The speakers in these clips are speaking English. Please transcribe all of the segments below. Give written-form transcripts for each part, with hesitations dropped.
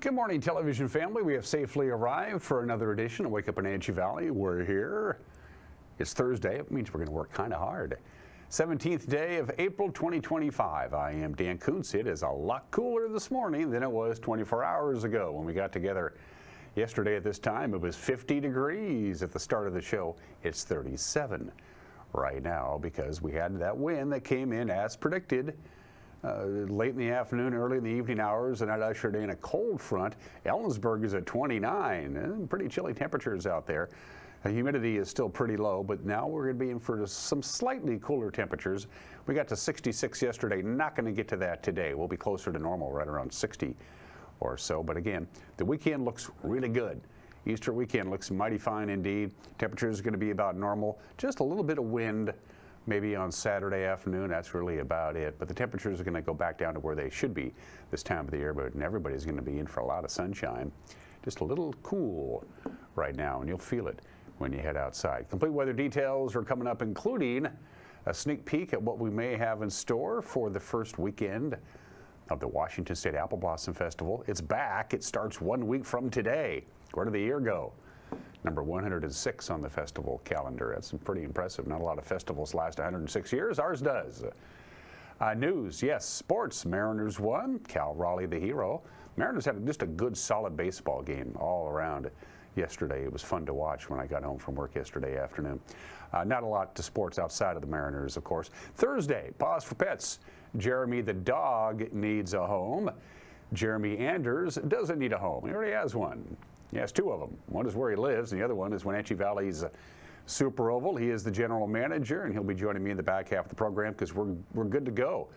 Good morning, television family. We have safely arrived for another edition of Wake Up Wenatchee Valley. We're here. It's Thursday. It means we're going to work kind of hard. 17th day of April 2025. I am Dan Kuntz. It is a lot cooler this morning than it was 24 hours ago when we got together yesterday at this time. It was 50 degrees at the start of the show. It's 37 right now because we had that wind that came in as predicted. Late in the afternoon, early in the evening hours, and that ushered in a cold front. Ellensburg is at 29, pretty chilly temperatures out there. Humidity is still pretty low, but now we're going to be in for some slightly cooler temperatures. We got to 66 yesterday, not going to get to that today. We'll be closer to normal, right around 60 or so. But again, the weekend looks really good. Easter weekend looks mighty fine indeed. Temperatures are going to be about normal, just a little bit of wind. Maybe on Saturday afternoon, that's really about it. But the temperatures are going to go back down to where they should be this time of the year, but everybody's going to be in for a lot of sunshine. Just a little cool right now, and you'll feel it when you head outside. Complete weather details are coming up, including a sneak peek at what we may have in store for the first weekend of the Washington State Apple Blossom Festival. It's back. It starts 1 week from today. Where did the year go? Number 106 on the festival calendar. That's pretty impressive. Not a lot of festivals last 106 years. Ours does. News, yes, sports. Mariners won. Cal Raleigh the hero. Mariners had just a good, solid baseball game all around yesterday. It was fun to watch when I got home from work yesterday afternoon. Not a lot to sports outside of the Mariners, of course. Thursday, pause for pets. Jeremy the dog needs a home. Jeremy Anders doesn't need a home. He already has one. He has two of them. One is where he lives, and the other one is Wenatchee Valley's Super Oval. He is the general manager, and he'll be joining me in the back half of the program because we're good to go.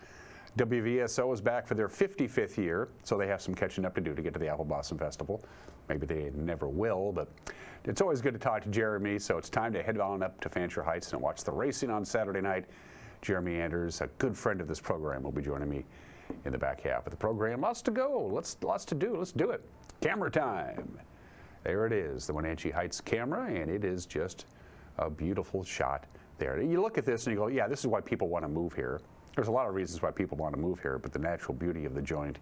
WVSO is back for their 55th year, so they have some catching up to do to get to the Apple Blossom Festival. Maybe they never will, but it's always good to talk to Jeremy, so it's time to head on up to Fancher Heights and watch the racing on Saturday night. Jeremy Anders, a good friend of this program, will be joining me in the back half of the program. Lots to go, lots to do. Let's do it. Camera time. There it is, the Wenatchee Heights camera, and it is just a beautiful shot there. You look at this and you go, yeah, this is why people want to move here. There's a lot of reasons why people want to move here, but the natural beauty of the joint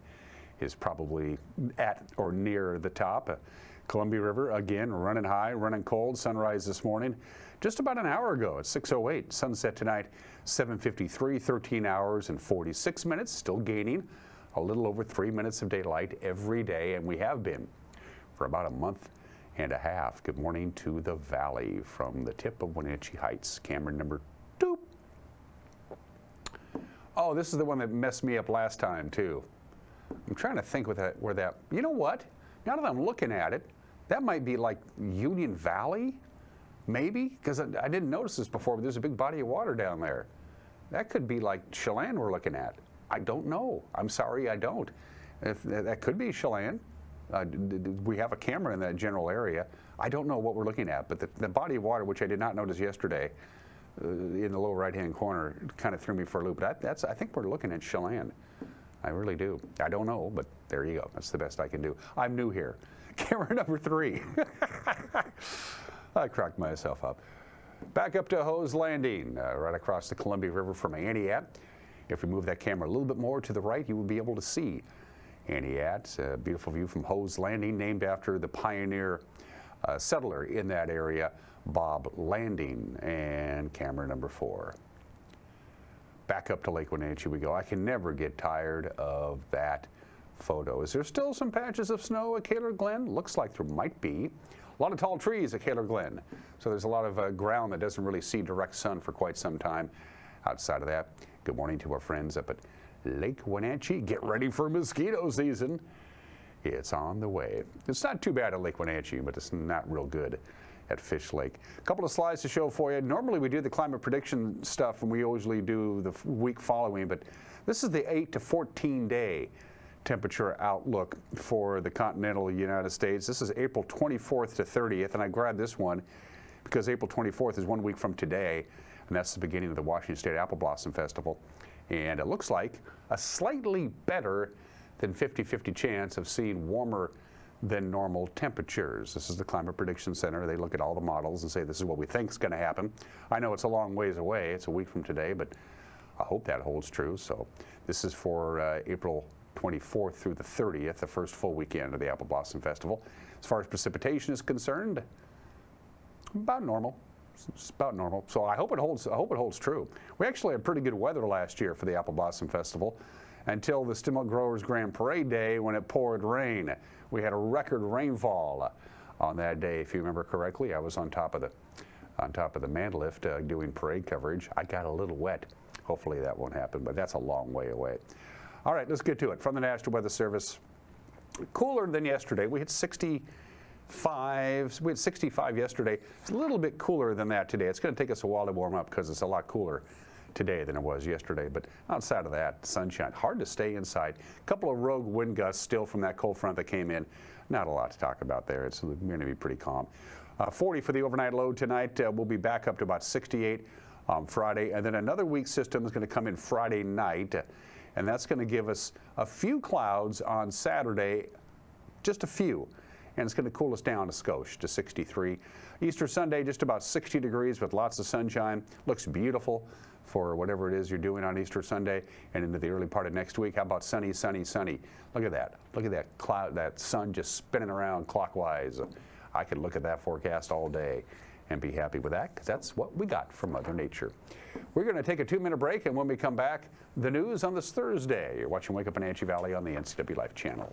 is probably at or near the top. Columbia River, again, running high, running cold. Sunrise this morning, just about an hour ago at 6:08. Sunset tonight, 7:53, 13 hours and 46 minutes, still gaining a little over 3 minutes of daylight every day, and we have been for about a month and a half. Good morning to the valley from the tip of Wenatchee Heights. Camera number 2. Oh, this is the one that messed me up last time too. I'm trying to think where that, you know what? Now that I'm looking at it, that might be like Union Valley, maybe? Because I didn't notice this before, but there's a big body of water down there. That could be like Chelan we're looking at. I don't know. I'm sorry, I don't. That could be Chelan. We have a camera in that general area. I don't know what we're looking at, but the body of water, which I did not notice yesterday, in the lower right-hand corner, kind of threw me for a loop. I think we're looking at Chelan. I really do. I don't know, but there you go. That's the best I can do. I'm new here. Camera number 3. I cracked myself up. Back up to Hose Landing, right across the Columbia River from Aniat. If we move that camera a little bit more to the right, you will be able to see Aniat, a beautiful view from Hose Landing, named after the pioneer settler in that area, Bob Landing. And camera number 4. Back up to Lake Wenatchee we go. I can never get tired of that photo. Is there still some patches of snow at Kaler Glen? Looks like there might be. A lot of tall trees at Kaler Glen. So there's a lot of ground that doesn't really see direct sun for quite some time. Outside of that, good morning to our friends up at Lake Wenatchee. Get ready for mosquito season. It's on the way. It's not too bad at Lake Wenatchee, but it's not real good at Fish Lake. A couple of slides to show for you. Normally we do the climate prediction stuff and we usually do the week following, but this is the 8 to 14 day temperature outlook for the continental United States. This is April 24th to 30th, and I grabbed this one because April 24th is 1 week from today, and that's the beginning of the Washington State Apple Blossom Festival. And it looks like a slightly better than 50-50 chance of seeing warmer than normal temperatures. This is the Climate Prediction Center. They look at all the models and say this is what we think is going to happen. I know it's a long ways away. It's a week from today, but I hope that holds true. So this is for April 24th through the 30th, the first full weekend of the Apple Blossom Festival. As far as precipitation is concerned, about normal. It's about normal. So I hope it holds true. We actually had pretty good weather last year for the Apple Blossom Festival until the Still Milk Growers Grand Parade Day when it poured rain. We had a record rainfall on that day, if you remember correctly. I was on top of the man lift doing parade coverage. I got a little wet. Hopefully that won't happen, but that's a long way away. All right, let's get to it. From the National Weather Service, cooler than yesterday. We hit 65 yesterday. It's a little bit cooler than that today. It's going to take us a while to warm up because it's a lot cooler today than it was yesterday. But outside of that, sunshine. Hard to stay inside. A couple of rogue wind gusts still from that cold front that came in. Not a lot to talk about there. It's going to be pretty calm. 40 for the overnight low tonight. We'll be back up to about 68 on Friday. And then another weak system is going to come in Friday night. And that's going to give us a few clouds on Saturday, just a few. And it's going to cool us down a skosh to 63. Easter Sunday, just about 60 degrees with lots of sunshine. Looks beautiful for whatever it is you're doing on Easter Sunday and into the early part of next week. How about sunny, sunny, sunny? Look at that. Look at that cloud, that sun just spinning around clockwise. I could look at that forecast all day and be happy with that because that's what we got from Mother Nature. We're going to take a 2-minute break, and when we come back, the news on this Thursday. You're watching Wake Up Wenatchee Valley on the NCWLIFE channel.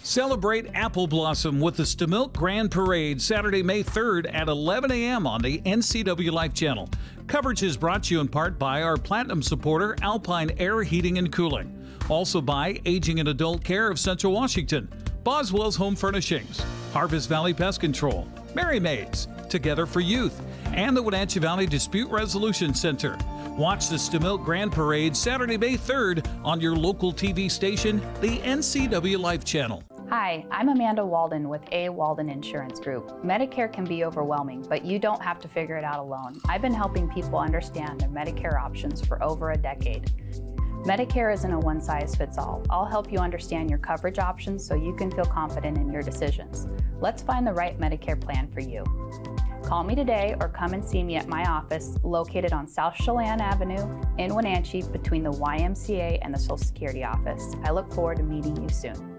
Celebrate Apple Blossom with the Still Milk Grand Parade Saturday, May 3rd at 11 a.m. on the NCWLIFE channel. Coverage is brought to you in part by our Platinum supporter, Alpine Air Heating and Cooling. Also by Aging and Adult Care of Central Washington, Boswell's Home Furnishings, Harvest Valley Pest Control, Mary Maids, Together for Youth, and the Wenatchee Valley Dispute Resolution Center. Watch the Still Milk Grand Parade Saturday, May 3rd on your local TV station, the NCWLIFE channel. Hi, I'm Amanda Walden with A. Walden Insurance Group. Medicare can be overwhelming, but you don't have to figure it out alone. I've been helping people understand their Medicare options for over a decade. Medicare isn't a one-size-fits-all. I'll help you understand your coverage options so you can feel confident in your decisions. Let's find the right Medicare plan for you. Call me today or come and see me at my office located on South Chelan Avenue in Wenatchee between the YMCA and the Social Security office. I look forward to meeting you soon.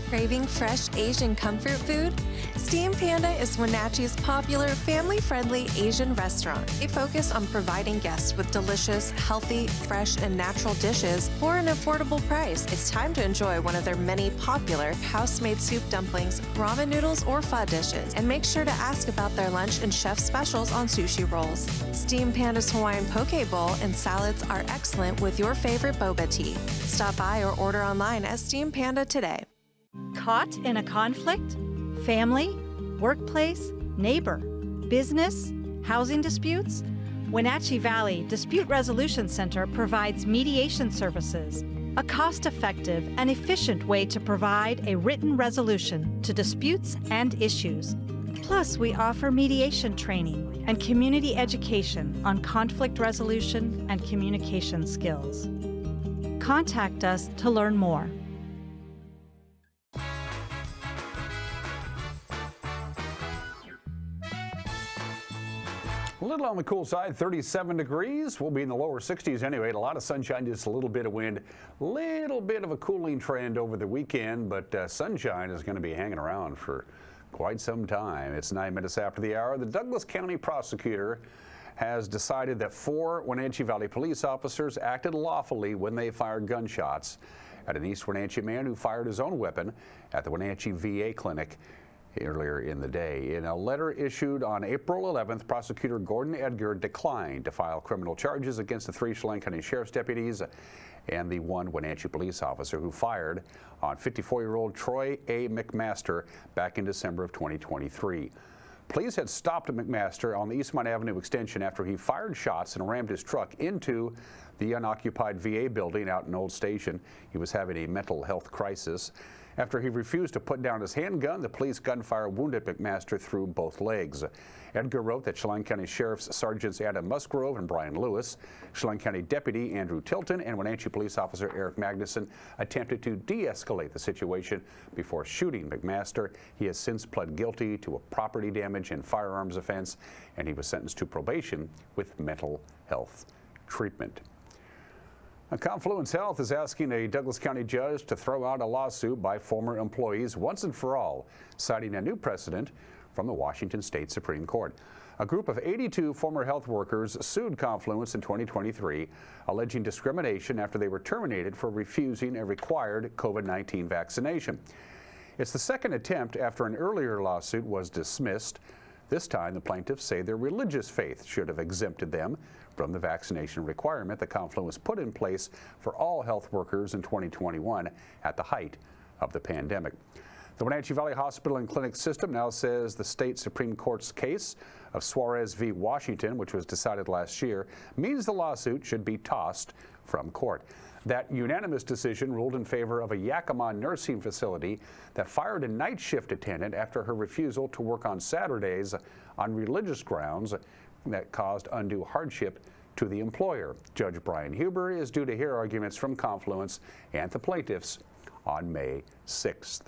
Craving fresh Asian comfort food? Steam Panda is Wenatchee's popular, family-friendly Asian restaurant. They focus on providing guests with delicious, healthy, fresh, and natural dishes for an affordable price. It's time to enjoy one of their many popular house-made soup dumplings, ramen noodles, or pho dishes. And make sure to ask about their lunch and chef specials on sushi rolls. Steam Panda's Hawaiian poke bowl and salads are excellent with your favorite boba tea. Stop by or order online at Steam Panda today. Caught in a conflict? Family, workplace, neighbor, business, housing disputes? Wenatchee Valley Dispute Resolution Center provides mediation services, a cost-effective and efficient way to provide a written resolution to disputes and issues. Plus, we offer mediation training and community education on conflict resolution and communication skills. Contact us to learn more. A little on the cool side, 37 degrees. We'll be in the lower 60s anyway. A lot of sunshine, just a little bit of wind. Little bit of a cooling trend over the weekend, but sunshine is going to be hanging around for quite some time. It's 9 minutes after the hour. The Douglas County prosecutor has decided that 4 Wenatchee Valley police officers acted lawfully when they fired gunshots at an East Wenatchee man who fired his own weapon at the Wenatchee VA clinic earlier in the day. In a letter issued on April 11th, Prosecutor Gordon Edgar declined to file criminal charges against the 3 Chelan County Sheriff's deputies and the 1 Wenatchee police officer who fired on 54-year-old Troy A. McMaster back in December of 2023. Police had stopped McMaster on the Eastmont Avenue extension after he fired shots and rammed his truck into the unoccupied VA building out in Old Station. He was having a mental health crisis. After he refused to put down his handgun, the police gunfire wounded McMaster through both legs. Edgar wrote that Chelan County Sheriff's Sergeants Adam Musgrove and Brian Lewis, Chelan County Deputy Andrew Tilton, and Wenatchee Police Officer Eric Magnuson attempted to de-escalate the situation before shooting McMaster. He has since pled guilty to a property damage and firearms offense, and he was sentenced to probation with mental health treatment. Confluence Health is asking a Douglas County judge to throw out a lawsuit by former employees once and for all, citing a new precedent from the Washington State Supreme Court. A group of 82 former health workers sued Confluence in 2023, alleging discrimination after they were terminated for refusing a required COVID-19 vaccination. It's the second attempt after an earlier lawsuit was dismissed. This time, the plaintiffs say their religious faith should have exempted them from the vaccination requirement that Confluence put in place for all health workers in 2021 at the height of the pandemic. The Wenatchee Valley Hospital and Clinic System now says the state Supreme Court's case of Suarez v. Washington, which was decided last year, means the lawsuit should be tossed from court. That unanimous decision ruled in favor of a Yakima nursing facility that fired a night shift attendant after her refusal to work on Saturdays on religious grounds that caused undue hardship to the employer. Judge Brian Huber is due to hear arguments from Confluence and the plaintiffs on May 6th.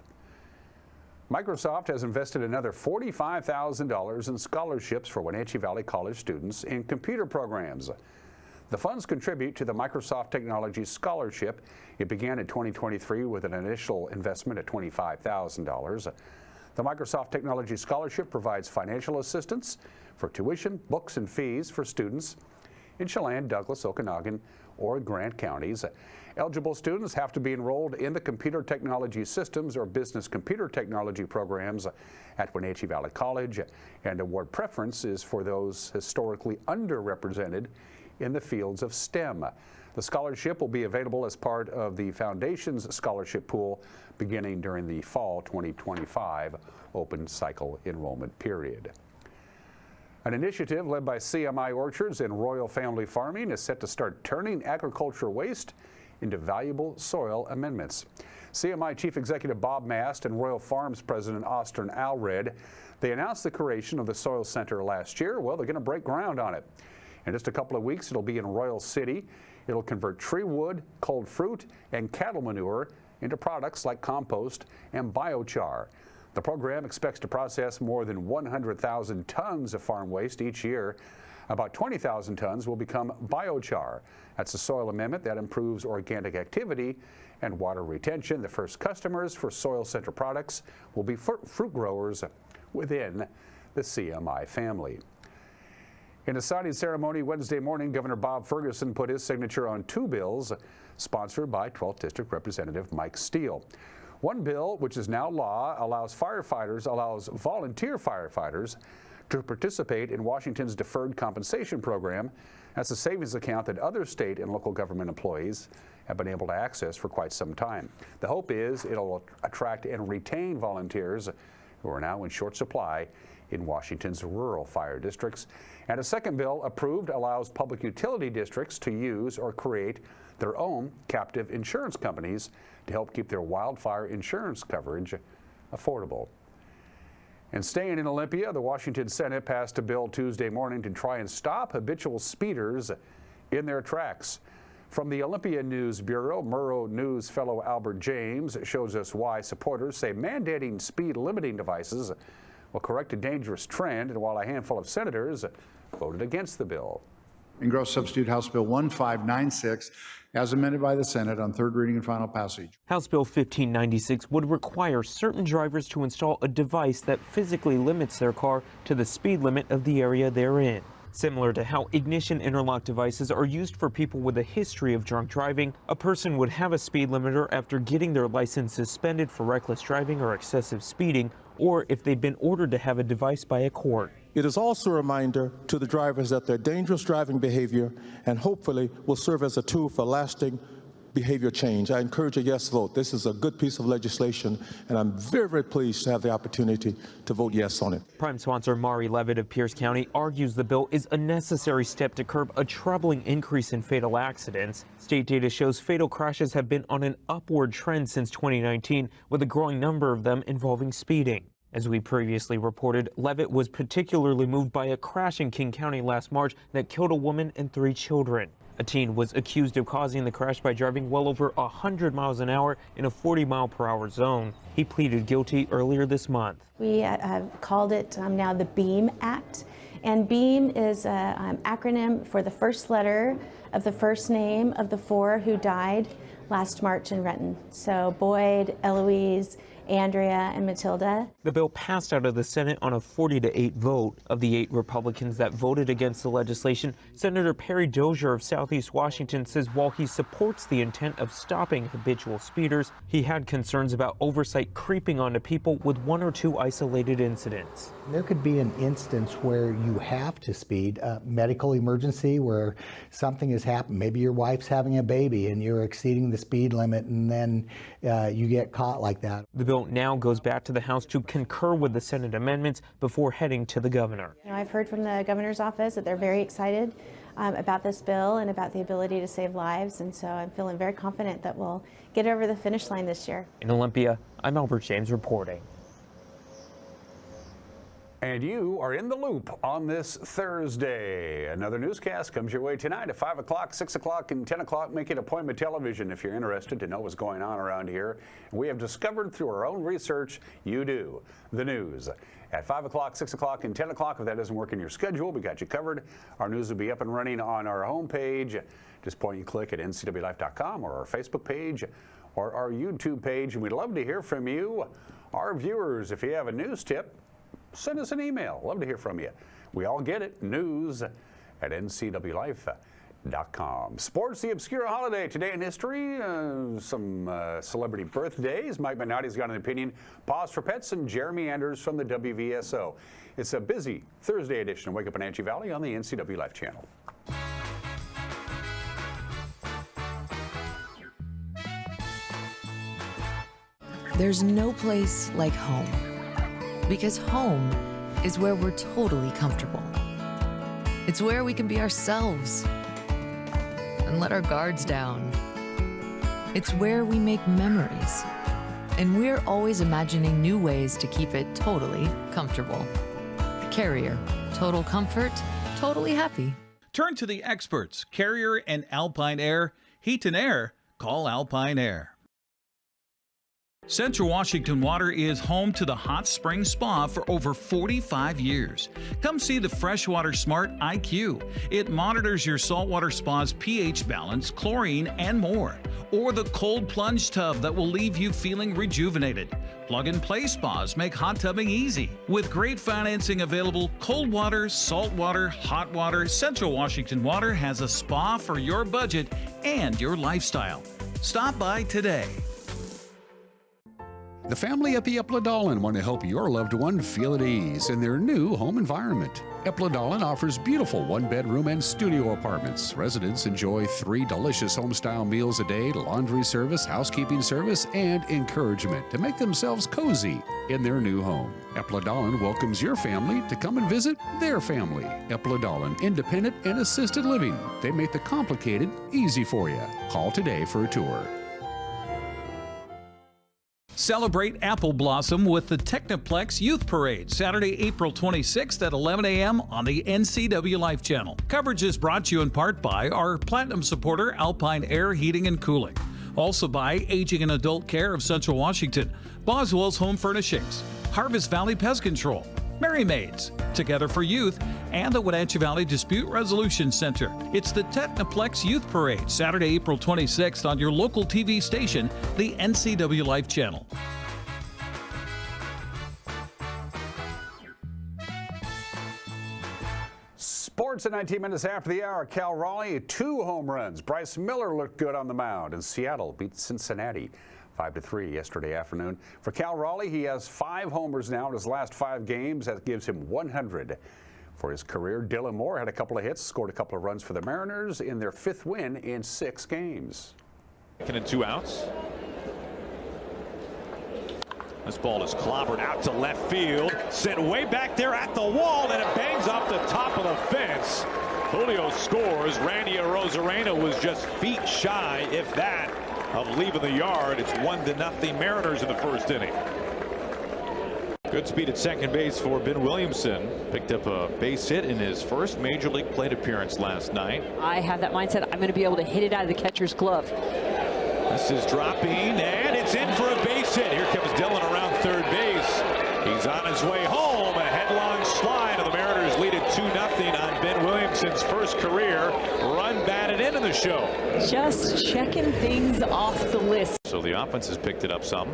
Microsoft has invested another $45,000 in scholarships for Wenatchee Valley College students in computer programs. The funds contribute to the Microsoft Technology Scholarship. It began in 2023 with an initial investment at $25,000. The Microsoft Technology Scholarship provides financial assistance for tuition, books, and fees for students in Chelan, Douglas, Okanogan, or Grant counties. Eligible students have to be enrolled in the Computer Technology Systems or Business Computer Technology programs at Wenatchee Valley College, and award preference is for those historically underrepresented in the fields of STEM. The scholarship will be available as part of the Foundation's scholarship pool beginning during the fall 2025 open cycle enrollment period. An initiative led by CMI Orchards and Royal Family Farming is set to start turning agricultural waste into valuable soil amendments. CMI Chief Executive Bob Mast and Royal Farms President Austin Alred, they announced the creation of the Soil Center last year. Well, they're going to break ground on it. In just a couple of weeks, it'll be in Royal City. It'll convert tree wood, cold fruit, and cattle manure into products like compost and biochar. The program expects to process more than 100,000 tons of farm waste each year. About 20,000 tons will become biochar. That's a soil amendment that improves organic activity and water retention. The first customers for Soil Center products will be fruit growers within the CMI family. In a signing ceremony Wednesday morning, Governor Bob Ferguson put his signature on two bills sponsored by 12th District Representative Mike Steele. One bill, which is now law, allows volunteer firefighters to participate in Washington's Deferred Compensation Program. That's a savings account that other state and local government employees have been able to access for quite some time. The hope is it'll attract and retain volunteers who are now in short supply in Washington's rural fire districts. And a second bill approved allows public utility districts to use or create their own captive insurance companies to help keep their wildfire insurance coverage affordable. And staying in Olympia, the Washington Senate passed a bill Tuesday morning to try and stop habitual speeders in their tracks. From the Olympia News Bureau, Murrow News fellow Albert James shows us why supporters say mandating speed limiting devices will correct a dangerous trend, and while a handful of senators voted against the bill. Engross Substitute House Bill 1596 as amended by the Senate on third reading and final passage. House Bill 1596 would require certain drivers to install a device that physically limits their car to the speed limit of the area they're in. Similar to how ignition interlock devices are used for people with a history of drunk driving, a person would have a speed limiter after getting their license suspended for reckless driving or excessive speeding, or if they've been ordered to have a device by a court. It is also a reminder to the drivers that their dangerous driving behavior and hopefully will serve as a tool for lasting behavior change. I encourage a yes vote. This is a good piece of legislation, and I'm very, very pleased to have the opportunity to vote yes on it. Prime sponsor Mari Levitt of Pierce County argues the bill is a necessary step to curb a troubling increase in fatal accidents. State data shows fatal crashes have been on an upward trend since 2019, with a growing number of them involving speeding. As we previously reported, Levitt was particularly moved by a crash in King County last March that killed a woman and 3 children. A teen was accused of causing the crash by driving well over 100 miles an hour in a 40-mile-per-hour zone. He pleaded guilty earlier this month. We have called it now the BEAM Act, and BEAM is an acronym for the first letter of the first name of the 4 who died last March in Renton. So Boyd, Eloise, Andrea, and Matilda. The bill passed out of the Senate on a 40-8 vote. Of the 8 Republicans that voted against the legislation, Senator Perry Dozier of Southeast Washington says while he supports the intent of stopping habitual speeders, he had concerns about oversight creeping onto people with 1 or 2 isolated incidents. There could be an instance where you have to speed, a medical emergency where something has happened. Maybe your wife's having a baby and you're exceeding the speed limit, and then you get caught like that. The bill now goes back to the House to concur with the Senate amendments before heading to the governor. I've heard from the governor's office that they're very excited about this bill and about the ability to save lives, and so I'm feeling very confident that we'll get over the finish line this year. In Olympia, I'm Albert James reporting. And you are in the loop on this Thursday. Another newscast comes your way tonight at 5 o'clock, 6 o'clock, and 10 o'clock. Make it appointment television if you're interested to know what's going on around here. And we have discovered through our own research, you do. The news at 5 o'clock, 6 o'clock, and 10 o'clock. If that doesn't work in your schedule, we got you covered. Our news will be up and running on our homepage. Just point and click at NCWLIFE.com or our Facebook page or our YouTube page. And we'd love to hear from you, our viewers. If you have a news tip, send us an email. Love to hear from you. We all get it. News at NCWLIFE.com. Sports, the obscure holiday today in history. Some celebrity birthdays. Mike Minotti's got an opinion. Pause for Pets and Jeremy Anders from the WVSO. It's a busy Thursday edition of Wake Up Wenatchee Valley on the NCWLIFE channel. There's no place like home. Because home is where we're totally comfortable. It's where we can be ourselves and let our guards down. It's where we make memories. And we're always imagining new ways to keep it totally comfortable. Carrier, total comfort, totally happy. Turn to the experts, Carrier and Alpine Air. Heat and air, call Alpine Air. Central Washington Water is home to the Hot Spring Spa for over 45 years. Come see the Freshwater Smart IQ. It monitors your saltwater spa's pH balance, chlorine, and more. Or the cold plunge tub that will leave you feeling rejuvenated. Plug-and-play spas make hot tubbing easy. With great financing available, cold water, salt water, hot water, Central Washington Water has a spa for your budget and your lifestyle. Stop by today. The family at the Epladolin want to help your loved one feel at ease in their new home environment. Epladolin offers beautiful one-bedroom and studio apartments. Residents enjoy 3 delicious home-style meals a day, laundry service, housekeeping service, and encouragement to make themselves cozy in their new home. Epladolin welcomes your family to come and visit their family. Epladolin, independent and assisted living. They make the complicated easy for you. Call today for a tour. Celebrate Apple Blossom with the Technoplex Youth Parade, Saturday, April 26th at 11 a.m. on the NCWLIFE channel. Coverage is brought to you in part by our Platinum supporter, Alpine Air Heating and Cooling. Also by Aging and Adult Care of Central Washington, Boswell's Home Furnishings, Harvest Valley Pest Control, Merry Maids, Together for Youth, and the Wenatchee Valley Dispute Resolution Center. It's the Technoplex Youth Parade, Saturday, April 26th on your local TV station, the NCWLIFE channel. Sports at 19 minutes after the hour. Cal Raleigh, 2 home runs. Bryce Miller looked good on the mound, and Seattle beat Cincinnati 5-3 yesterday afternoon. For Cal Raleigh, he has 5 homers now in his last 5 games. That gives him 100 for his career. Dylan Moore had a couple of hits, scored a couple of runs for the Mariners in their 5th win in 6 games. And 2 outs. This ball is clobbered out to left field, sent way back there at the wall, and it bangs off the top of the fence. Julio scores. Randy Arozarena was just feet shy, if that, of leaving the yard. It's 1-0 Mariners in the first inning. Good speed at second base for Ben Williamson. Picked up a base hit in his first major league plate appearance last night. I have that mindset. I'm going to be able to hit it out of the catcher's glove. This is dropping, and it's in for a base hit. Here comes Dillon around third base. He's on his way home. A headlong slide, and the Mariners lead it 2-0 on Ben Williamson's first career run batted into the show. Just checking things off the list. So the offense has picked it up some.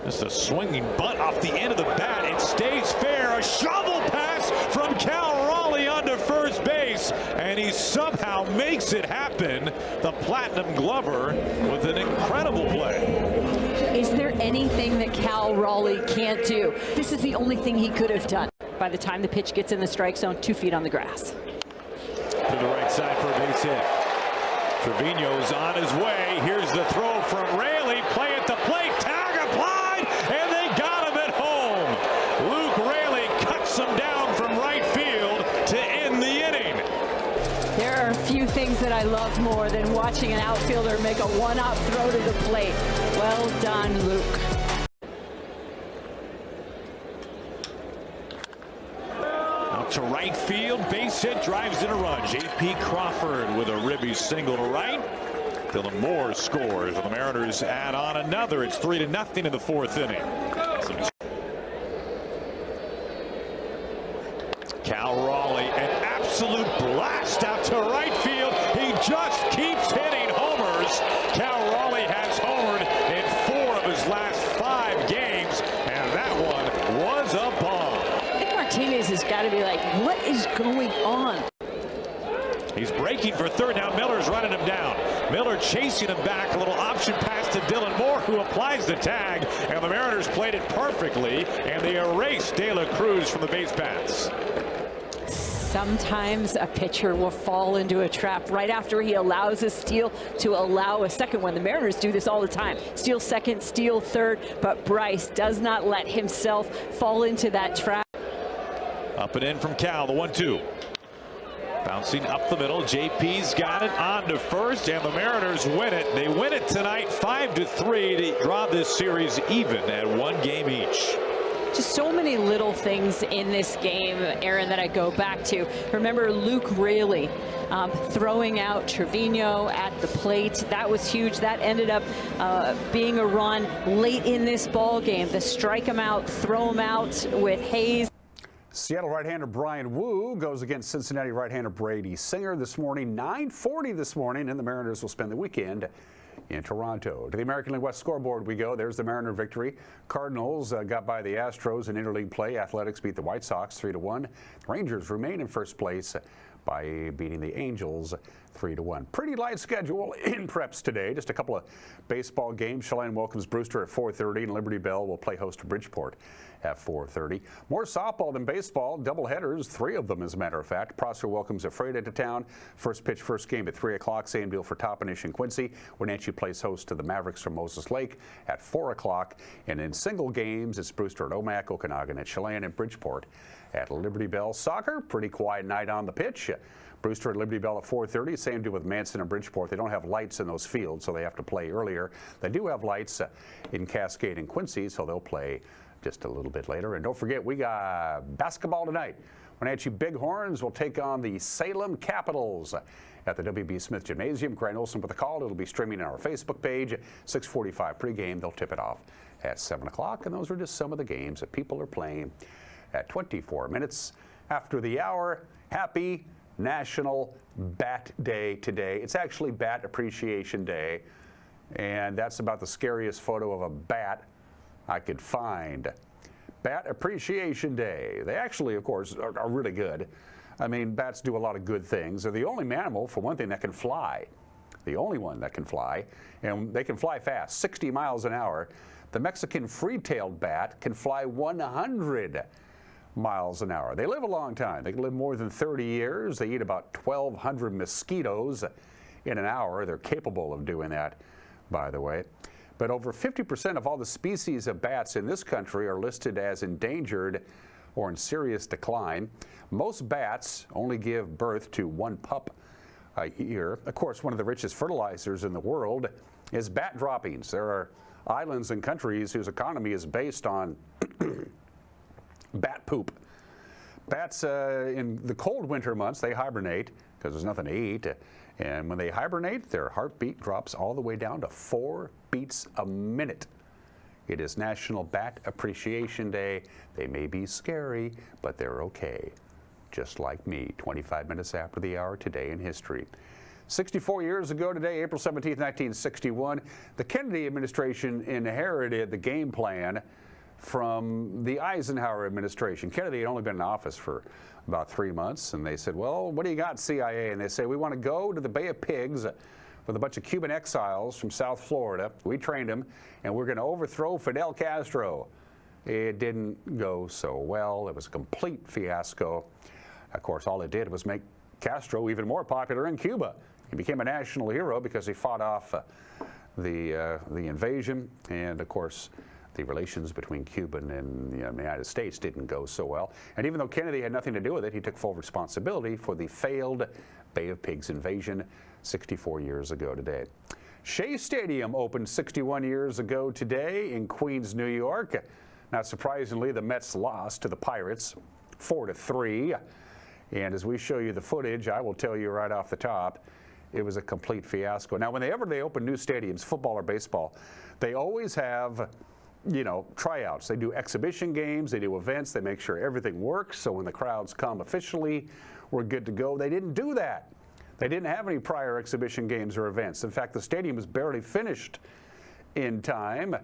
Just a swinging bunt off the end of the bat. It stays fair. A shovel pass from Cal Raleigh onto first base, and he somehow makes it happen. The Platinum Glover with an incredible play. Is there anything that Cal Raleigh can't do? This is the only thing he could have done. By the time the pitch gets in the strike zone, 2 feet on the grass. To the right side for a base hit. Trevino's on his way. Here's the throw from Raley. Play at the plate. Tag applied, and they got him at home. Luke Raley cuts him down from right field to end the inning. There are a few things that I love more than watching an outfielder make a one-hop throw to the plate. Well done, Luke. Out to right field, base hit, drives in a run. J.P. Crawford with a ribby single to right. Dylan Moore scores, and the Mariners add on another. It's 3-0 in the fourth inning. Cal Raleigh, an absolute blast out to right field. He just keeps hitting homers. Cal Raleigh has homered in 4 of his last 5 games, and that one was a bomb. Martinez has got to be like, what is going on? He's breaking for third. Now Miller's running him down. Miller chasing him back. A little option pass to Dylan Moore, who applies the tag. And the Mariners played it perfectly, and they erase De La Cruz from the base paths. Sometimes a pitcher will fall into a trap right after he allows a steal to allow a second one. The Mariners do this all the time. Steal second, steal third, but Bryce does not let himself fall into that trap. Up and in from Cal, the 1-2. Bouncing up the middle, JP's got it on to first, and the Mariners win it. They win it tonight 5-3 to draw this series even at 1 game each. Just so many little things in this game, Aaron, that I go back to. Remember Luke Raley throwing out Trevino at the plate. That was huge. That ended up being a run late in this ball game. The strike him out, throw him out with Hayes. Seattle right-hander Brian Wu goes against Cincinnati right-hander Brady Singer this morning, 9:40 this morning, and the Mariners will spend the weekend in Toronto. To the American League West scoreboard we go. There's the Mariner victory. Cardinals got by the Astros in interleague play. Athletics beat the White Sox 3-1. The Rangers remain in first place by beating the Angels 3-1. Pretty light schedule in preps today. Just a couple of baseball games. Chelan welcomes Brewster at 4:30, and Liberty Bell will play host to Bridgeport at 4:30. More softball than baseball. Double headers, 3 of them as a matter of fact. Prosser welcomes Ephrata to town. First pitch, first game at 3 o'clock. Same deal for Toppenish and Quincy. Wenatchee plays host to the Mavericks from Moses Lake at 4 o'clock. And in single games, it's Brewster at Omak, Okanagan at Chelan, and Bridgeport at Liberty Bell. Soccer, pretty quiet night on the pitch. Brewster at Liberty Bell at 4:30. Same deal with Manson and Bridgeport. They don't have lights in those fields, so they have to play earlier. They do have lights in Cascade and Quincy, so they'll play just a little bit later. And don't forget, we got basketball tonight. Wenatchee Bighorns will take on the Salem Capitals at the W.B. Smith Gymnasium. Grant Olson with the call. It'll be streaming on our Facebook page. 6:45 pregame. They'll tip it off at 7 o'clock. And those are just some of the games that people are playing at 24 minutes after the hour. Happy National Bat Day today. It's actually Bat Appreciation Day, and that's about the scariest photo of a bat I could find. Bat Appreciation Day. They actually, of course, are really good. I mean, bats do a lot of good things. They're the only mammal, for one thing, that can fly. The only one that can fly, and they can fly fast, 60 miles an hour. The Mexican free-tailed bat can fly 100 miles an hour. They live a long time. They can live more than 30 years. They eat about 1,200 mosquitoes in an hour. They're capable of doing that, by the way. But over 50% of all the species of bats in this country are listed as endangered or in serious decline. Most bats only give birth to one pup a year. Of course, one of the richest fertilizers in the world is bat droppings. There are islands and countries whose economy is based on bat poop. Bats in the cold winter months, they hibernate because there's nothing to eat. And when they hibernate, their heartbeat drops all the way down to 4 beats a minute. It is National Bat Appreciation Day. They may be scary, but they're okay. Just like me, 25 minutes after the hour today in history. 64 years ago today, April 17, 1961, the Kennedy administration inherited the game plan from the Eisenhower administration. Kennedy had only been in office for about 3 months, and they said, well, what do you got, CIA? And they say, we want to go to the Bay of Pigs with a bunch of Cuban exiles from South Florida. We trained them, and we're going to overthrow Fidel Castro. It didn't go so well. It was a complete fiasco. Of course, all it did was make Castro even more popular in Cuba. He became a national hero because he fought off the invasion, and of course, the relations between Cuba and the United States didn't go so well. And even though Kennedy had nothing to do with it, he took full responsibility for the failed Bay of Pigs invasion 64 years ago today. Shea Stadium opened 61 years ago today in Queens, New York. Not surprisingly, the Mets lost to the Pirates 4-3. And as we show you the footage, I will tell you right off the top, it was a complete fiasco. Now, whenever they open new stadiums, football or baseball, they always have, you know, tryouts. They do exhibition games, they do events, they make sure everything works, so when the crowds come officially, we're good to go. They didn't do that. They didn't have any prior exhibition games or events. In fact, the stadium was barely finished in time.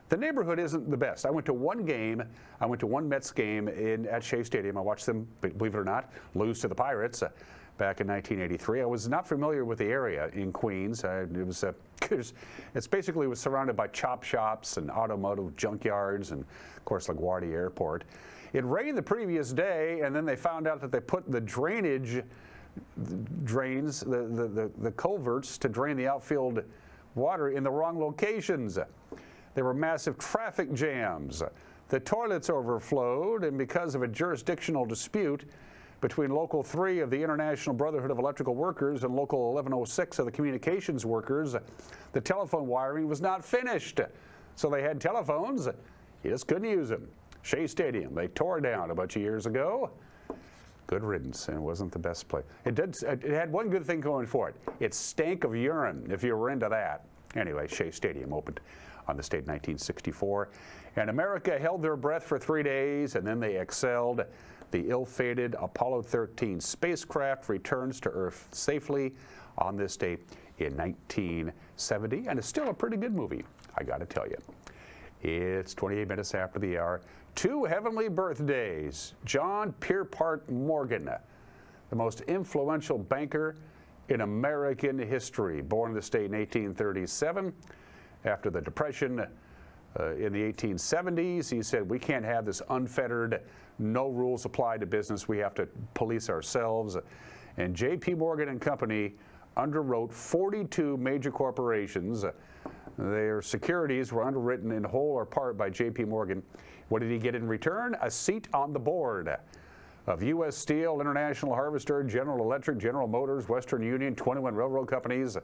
The neighborhood isn't the best. I went to one game. I went to one Mets game at Shea Stadium. I watched them, believe it or not, lose to the Pirates back in 1983. I was not familiar with the area in Queens. It's basically was surrounded by chop shops and automotive junkyards and, of course, LaGuardia Airport. It rained the previous day, and then they found out that they put the drainage drains, the culverts to drain the outfield water in the wrong locations. There were massive traffic jams. The toilets overflowed, and because of a jurisdictional dispute between Local 3 of the International Brotherhood of Electrical Workers and Local 1106 of the Communications Workers, the telephone wiring was not finished. So they had telephones, you just couldn't use them. Shea Stadium, they tore down a bunch of years ago. Good riddance, and it wasn't the best place. It had one good thing going for it. It stank of urine, if you were into that. Anyway, Shea Stadium opened on this date in 1964. And America held their breath for 3 days, and then they excelled. The ill-fated Apollo 13 spacecraft returns to Earth safely on this date in 1970, and it's still a pretty good movie, I gotta tell you. It's 28 minutes after the hour. 2 heavenly birthdays. John Pierpont Morgan, the most influential banker in American history, born in the state in 1837. After the Depression in the 1870s, he said, we can't have this unfettered, no rules applied to business. We have to police ourselves. And J.P. Morgan and Company underwrote 42 major corporations. Their securities were underwritten in whole or part by J.P. Morgan. What did he get in return? A seat on the board of U.S. Steel, International Harvester, General Electric, General Motors, Western Union, 21 railroad companies,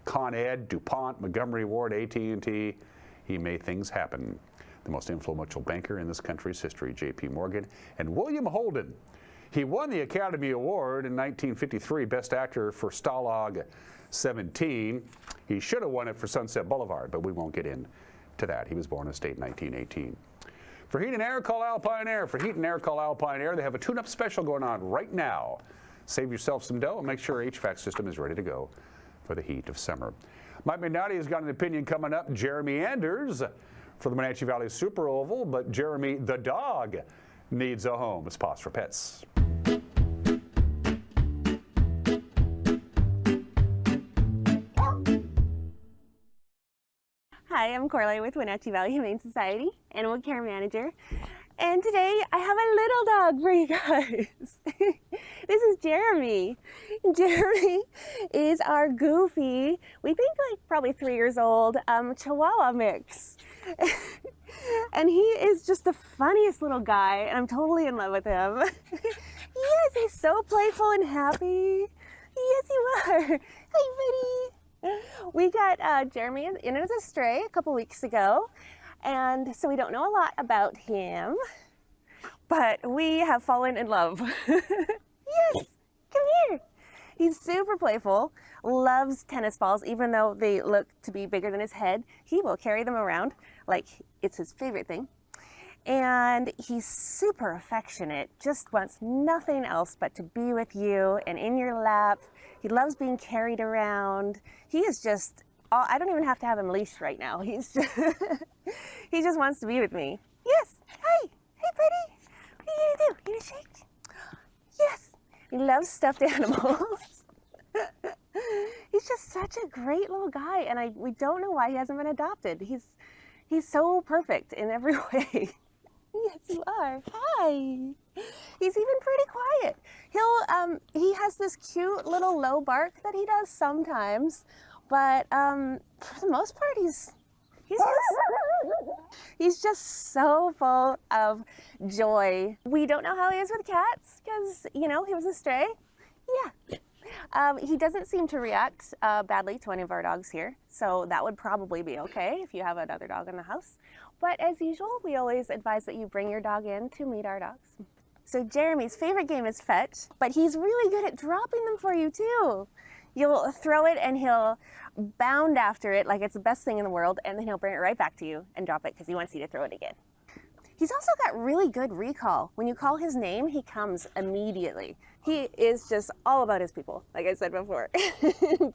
Con Ed, DuPont, Montgomery Ward, AT&T. He made things happen. The most influential banker in this country's history, J.P. Morgan. And William Holden. He won the Academy Award in 1953, Best Actor for Stalag 17. He should have won it for Sunset Boulevard, but we won't get into that. He was born in the state in 1918. For heat and air, call Alpine Air. For heat and air, call Alpine Air. They have a tune-up special going on right now. Save yourself some dough and make sure your HVAC system is ready to go for the heat of summer. Mike McNally has got an opinion coming up. Jeremy Anders for the Wenatchee Valley Super Oval, but Jeremy the dog needs a home. It's Pause for Pets. Hi, I'm Corley with Wenatchee Valley Humane Society, Animal Care Manager. And today I have a little dog for you guys. This is Jeremy. Jeremy is our goofy, we think like probably 3 years old, Chihuahua mix. And he is just the funniest little guy, and I'm totally in love with him. Yes, he's so playful and happy. Yes, you are. Hi, buddy. We got Jeremy in as a stray a couple weeks ago, and so we don't know a lot about him, but we have fallen in love. Yes, come here. He's super playful, loves tennis balls, even though they look to be bigger than his head. He will carry them around like it's his favorite thing. And he's super affectionate, just wants nothing else but to be with you and in your lap. He loves being carried around. He is just, I don't even have to have him leashed right now. He's just, he just wants to be with me. Yes, hi, hey buddy. What are you gonna do? You gonna shake? Yes, he loves stuffed animals. He's just such a great little guy, and we don't know why he hasn't been adopted. He's so perfect in every way. Yes, you are. Hi. He's even pretty quiet. He has this cute little low bark that he does sometimes, but for the most part, he's just so full of joy. We don't know how he is with cats because, you know, he was a stray. Yeah. He doesn't seem to react badly to any of our dogs here, so that would probably be okay if you have another dog in the house. But as usual, we always advise that you bring your dog in to meet our dogs. So Jeremy's favorite game is fetch, but he's really good at dropping them for you too. You'll throw it and he'll bound after it like it's the best thing in the world, and then he'll bring it right back to you and drop it because he wants you to throw it again. He's also got really good recall. When you call his name, he comes immediately. He is just all about his people, like I said before.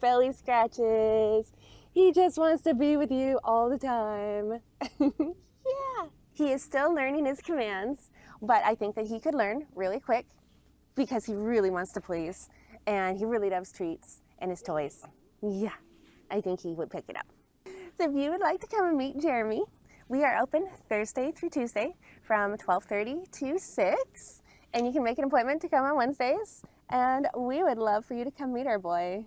Belly scratches. He just wants to be with you all the time. Yeah. He is still learning his commands, but I think that he could learn really quick because he really wants to please, and he really loves treats and his toys. Yeah, I think he would pick it up. So if you would like to come and meet Jeremy, we are open Thursday through Tuesday from 12:30 to 6, and you can make an appointment to come on Wednesdays, and we would love for you to come meet our boy.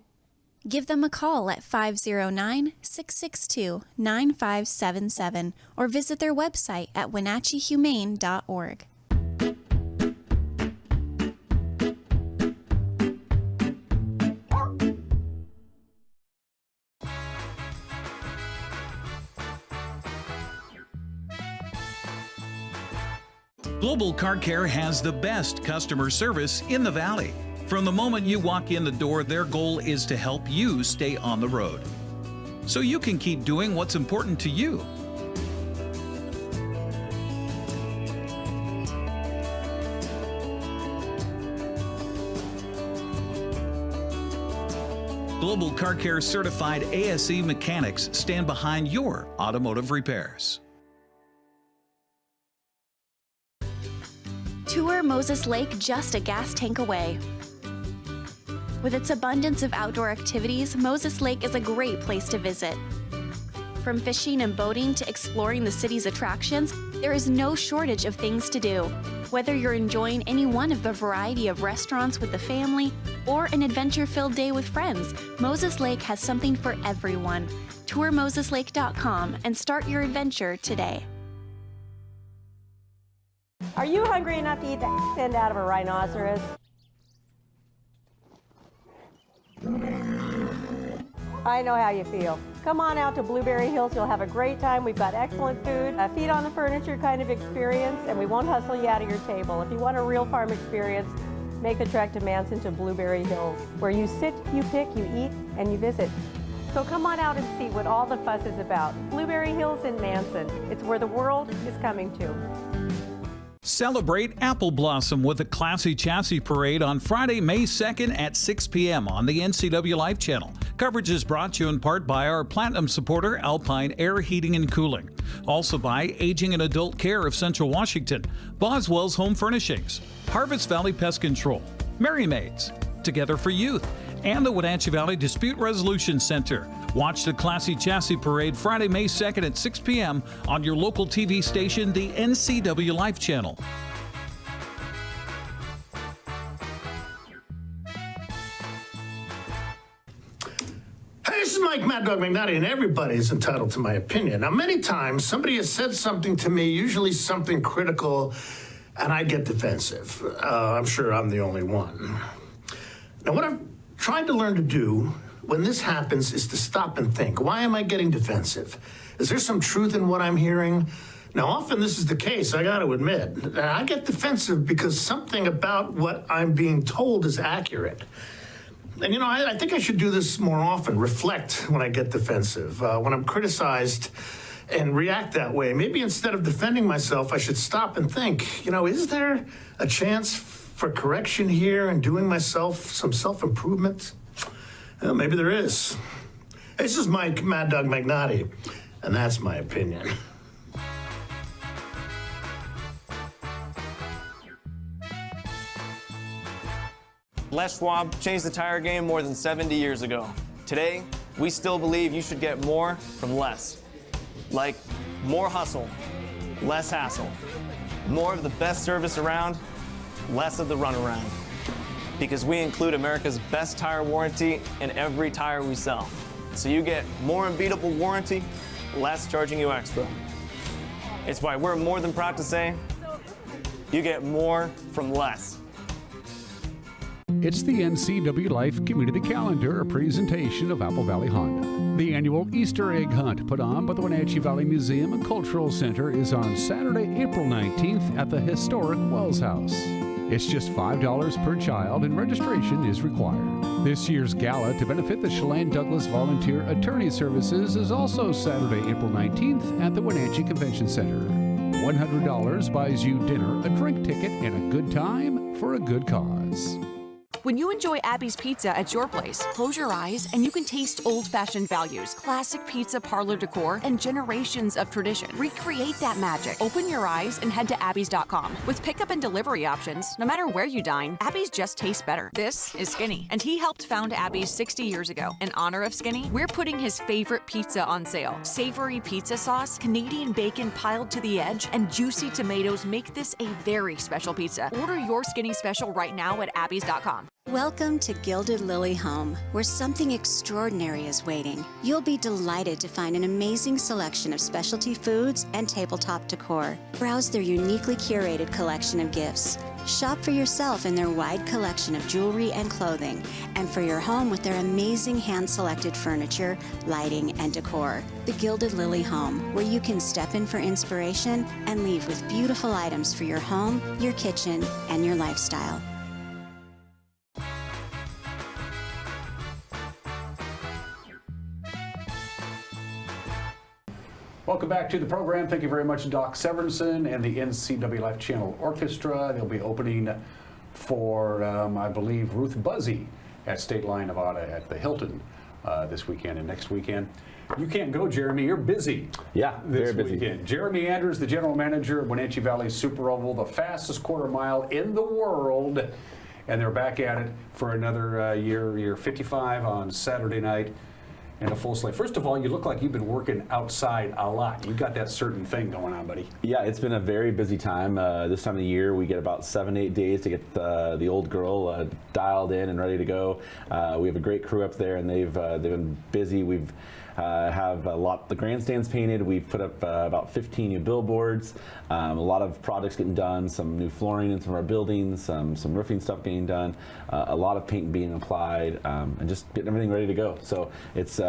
Give them a call at 509-662-9577 or visit their website at wenatcheehumane.org. Global Car Care has the best customer service in the Valley. From the moment you walk in the door, their goal is to help you stay on the road, so you can keep doing what's important to you. Global Car Care certified ASE mechanics stand behind your automotive repairs. Tour Moses Lake just a gas tank away. With its abundance of outdoor activities, Moses Lake is a great place to visit. From fishing and boating to exploring the city's attractions, there is no shortage of things to do. Whether you're enjoying any one of the variety of restaurants with the family or an adventure-filled day with friends, Moses Lake has something for everyone. Tour moseslake.com and start your adventure today. Are you hungry enough to eat the end out of a rhinoceros? I know how you feel. Come on out to Blueberry Hills. You'll have a great time. We've got excellent food, a feet on the furniture kind of experience, and we won't hustle you out of your table. If you want a real farm experience, make the trek to Manson to Blueberry Hills, where you sit, you pick, you eat, and you visit. So come on out and see what all the fuss is about. Blueberry Hills in Manson. It's where the world is coming to. Celebrate Apple Blossom with a Classy Chassis Parade on Friday, May 2nd at 6 p.m. on the NCWLIFE channel. Coverage is brought to you in part by our Platinum supporter, Alpine Air Heating and Cooling. Also by Aging and Adult Care of Central Washington, Boswell's Home Furnishings, Harvest Valley Pest Control, Merry Maids, Together for Youth, and the Wenatchee Valley Dispute Resolution Center. Watch the Classy Chassis Parade Friday, May 2nd at 6 p.m. on your local TV station, the NCWLIFE channel. Hey, this is Mike Mad Dog McNally, and everybody is entitled to my opinion. Now, many times somebody has said something to me, usually something critical, and I get defensive. I'm sure I'm the only one. Now, what I've tried to learn to do when this happens is to stop and think, why am I getting defensive? Is there some truth in what I'm hearing? Now, often this is the case, I got to admit. I get defensive because something about what I'm being told is accurate. And, you know, I think I should do this more often, reflect when I get defensive, when I'm criticized and react that way. Maybe instead of defending myself, I should stop and think, you know, is there a chance for correction here and doing myself some self-improvement? Well, maybe there is. This is Mike Mad Dog Magnotti, and that's my opinion. Les Schwab changed the tire game more than 70 years ago. Today, we still believe you should get more from less. Like more hustle, less hassle. More of the best service around, less of the runaround. Because we include America's best tire warranty in every tire we sell. So you get more unbeatable warranty, less charging you extra. It's why we're more than proud to say, you get more from less. It's the NCWLIFE Community Calendar, a presentation of Apple Valley Honda. The annual Easter egg hunt put on by the Wenatchee Valley Museum and Cultural Center is on Saturday, April 19th at the historic Wells House. It's just $5 per child and registration is required. This year's gala to benefit the Chelan Douglas Volunteer Attorney Services is also Saturday, April 19th at the Wenatchee Convention Center. $100 buys you dinner, a drink ticket, and a good time for a good cause. When you enjoy Abby's Pizza at your place, close your eyes and you can taste old-fashioned values, classic pizza parlor decor, and generations of tradition. Recreate that magic. Open your eyes and head to abbys.com. With pickup and delivery options, no matter where you dine, Abby's just tastes better. This is Skinny, and he helped found Abby's 60 years ago. In honor of Skinny, we're putting his favorite pizza on sale. Savory pizza sauce, Canadian bacon piled to the edge, and juicy tomatoes make this a very special pizza. Order your Skinny special right now at abbys.com. Welcome to Gilded Lily Home, where something extraordinary is waiting. You'll be delighted to find an amazing selection of specialty foods and tabletop decor. Browse their uniquely curated collection of gifts. Shop for yourself in their wide collection of jewelry and clothing, and for your home with their amazing hand-selected furniture, lighting, and decor. The Gilded Lily Home, where you can step in for inspiration and leave with beautiful items for your home, your kitchen, and your lifestyle. Welcome back to the program. Thank you very much, Doc Severinsen and the NCWLIFE Channel Orchestra. They'll be opening for, I believe, Ruth Buzzy at State Line, Nevada at the Hilton this weekend and next weekend. You can't go, Jeremy. You're busy. Yeah, very busy. Weekend. Jeremy Andrews, the general manager of Wenatchee Valley Super Oval, the fastest quarter mile in the world. And they're back at it for another year 55 on Saturday night. And a full slate. First of all, you look like you've been working outside a lot. You've got that certain thing going on, buddy. Yeah, it's been a very busy time. This time of the year, we get about 7-8 days to get the old girl dialed in and ready to go. We have a great crew up there, and they've been busy. We've have a lot the grandstands painted. We've put up about 15 new billboards. A lot of projects getting done. Some new flooring in some of our buildings. Some roofing stuff getting done. A lot of paint being applied, and just getting everything ready to go. So it's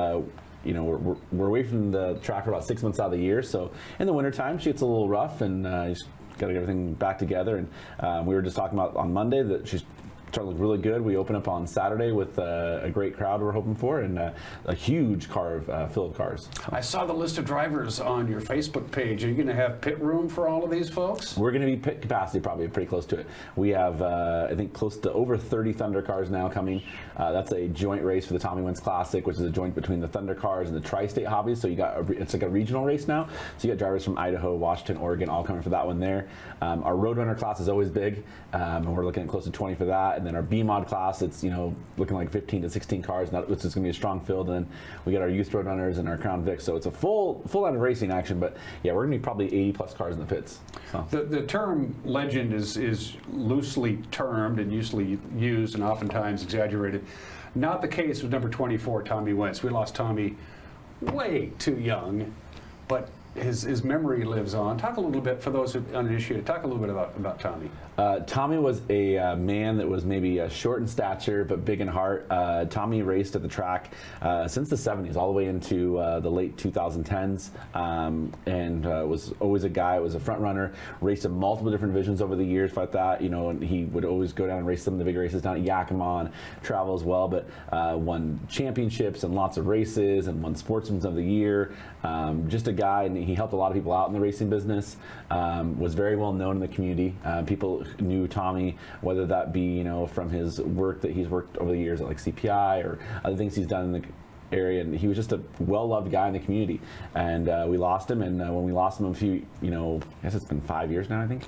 you know, we're away from the track for about 6 months out of the year. So in the wintertime, she gets a little rough, and you just got to get everything back together. And we were just talking about on Monday that she's starting to look really good. We open up on Saturday with a great crowd we're hoping for, and a huge car full of cars. I saw the list of drivers on your Facebook page. Are you going to have pit room for all of these folks? We're going to be pit capacity, probably pretty close to it. We have, I think, close to over 30 Thunder cars now coming. That's a joint race for the Tommy Wins Classic, which is a joint between the Thunder cars and the Tri-State Hobbies. So you got it's like a regional race now. So you got drivers from Idaho, Washington, Oregon, all coming for that one there. Our Roadrunner class is always big, and we're looking at close to 20 for that. And then our B mod class, it's looking like 15 to 16 cars, which is going to be a strong field. And then we get our youth road runners and our Crown Vic, so it's a full line of racing action. But yeah, we're going to be probably 80 plus cars in the pits. So. The term legend is loosely termed and usually used and oftentimes exaggerated. Not the case with number 24, Tommy Wentz. We lost Tommy way too young, but his memory lives on. Talk a little bit, for those who are uninitiated, talk a little bit about Tommy. Tommy was a man that was maybe short in stature but big in heart. Tommy raced at the track since the 70s all the way into the late 2010s, and was always a guy, was a front runner, raced in multiple different divisions over the years like that, and he would always go down and race some of the big races down at Yakima and travel as well, but won championships and lots of races and won Sportsman of the Year. Just a guy, and he helped a lot of people out in the racing business, was very well known in the community. People knew Tommy, whether that be from his work that he's worked over the years at like CPI or other things he's done in the area, and he was just a well-loved guy in the community. And we lost him, and when we lost him a few, I guess it's been 5 years now, I think,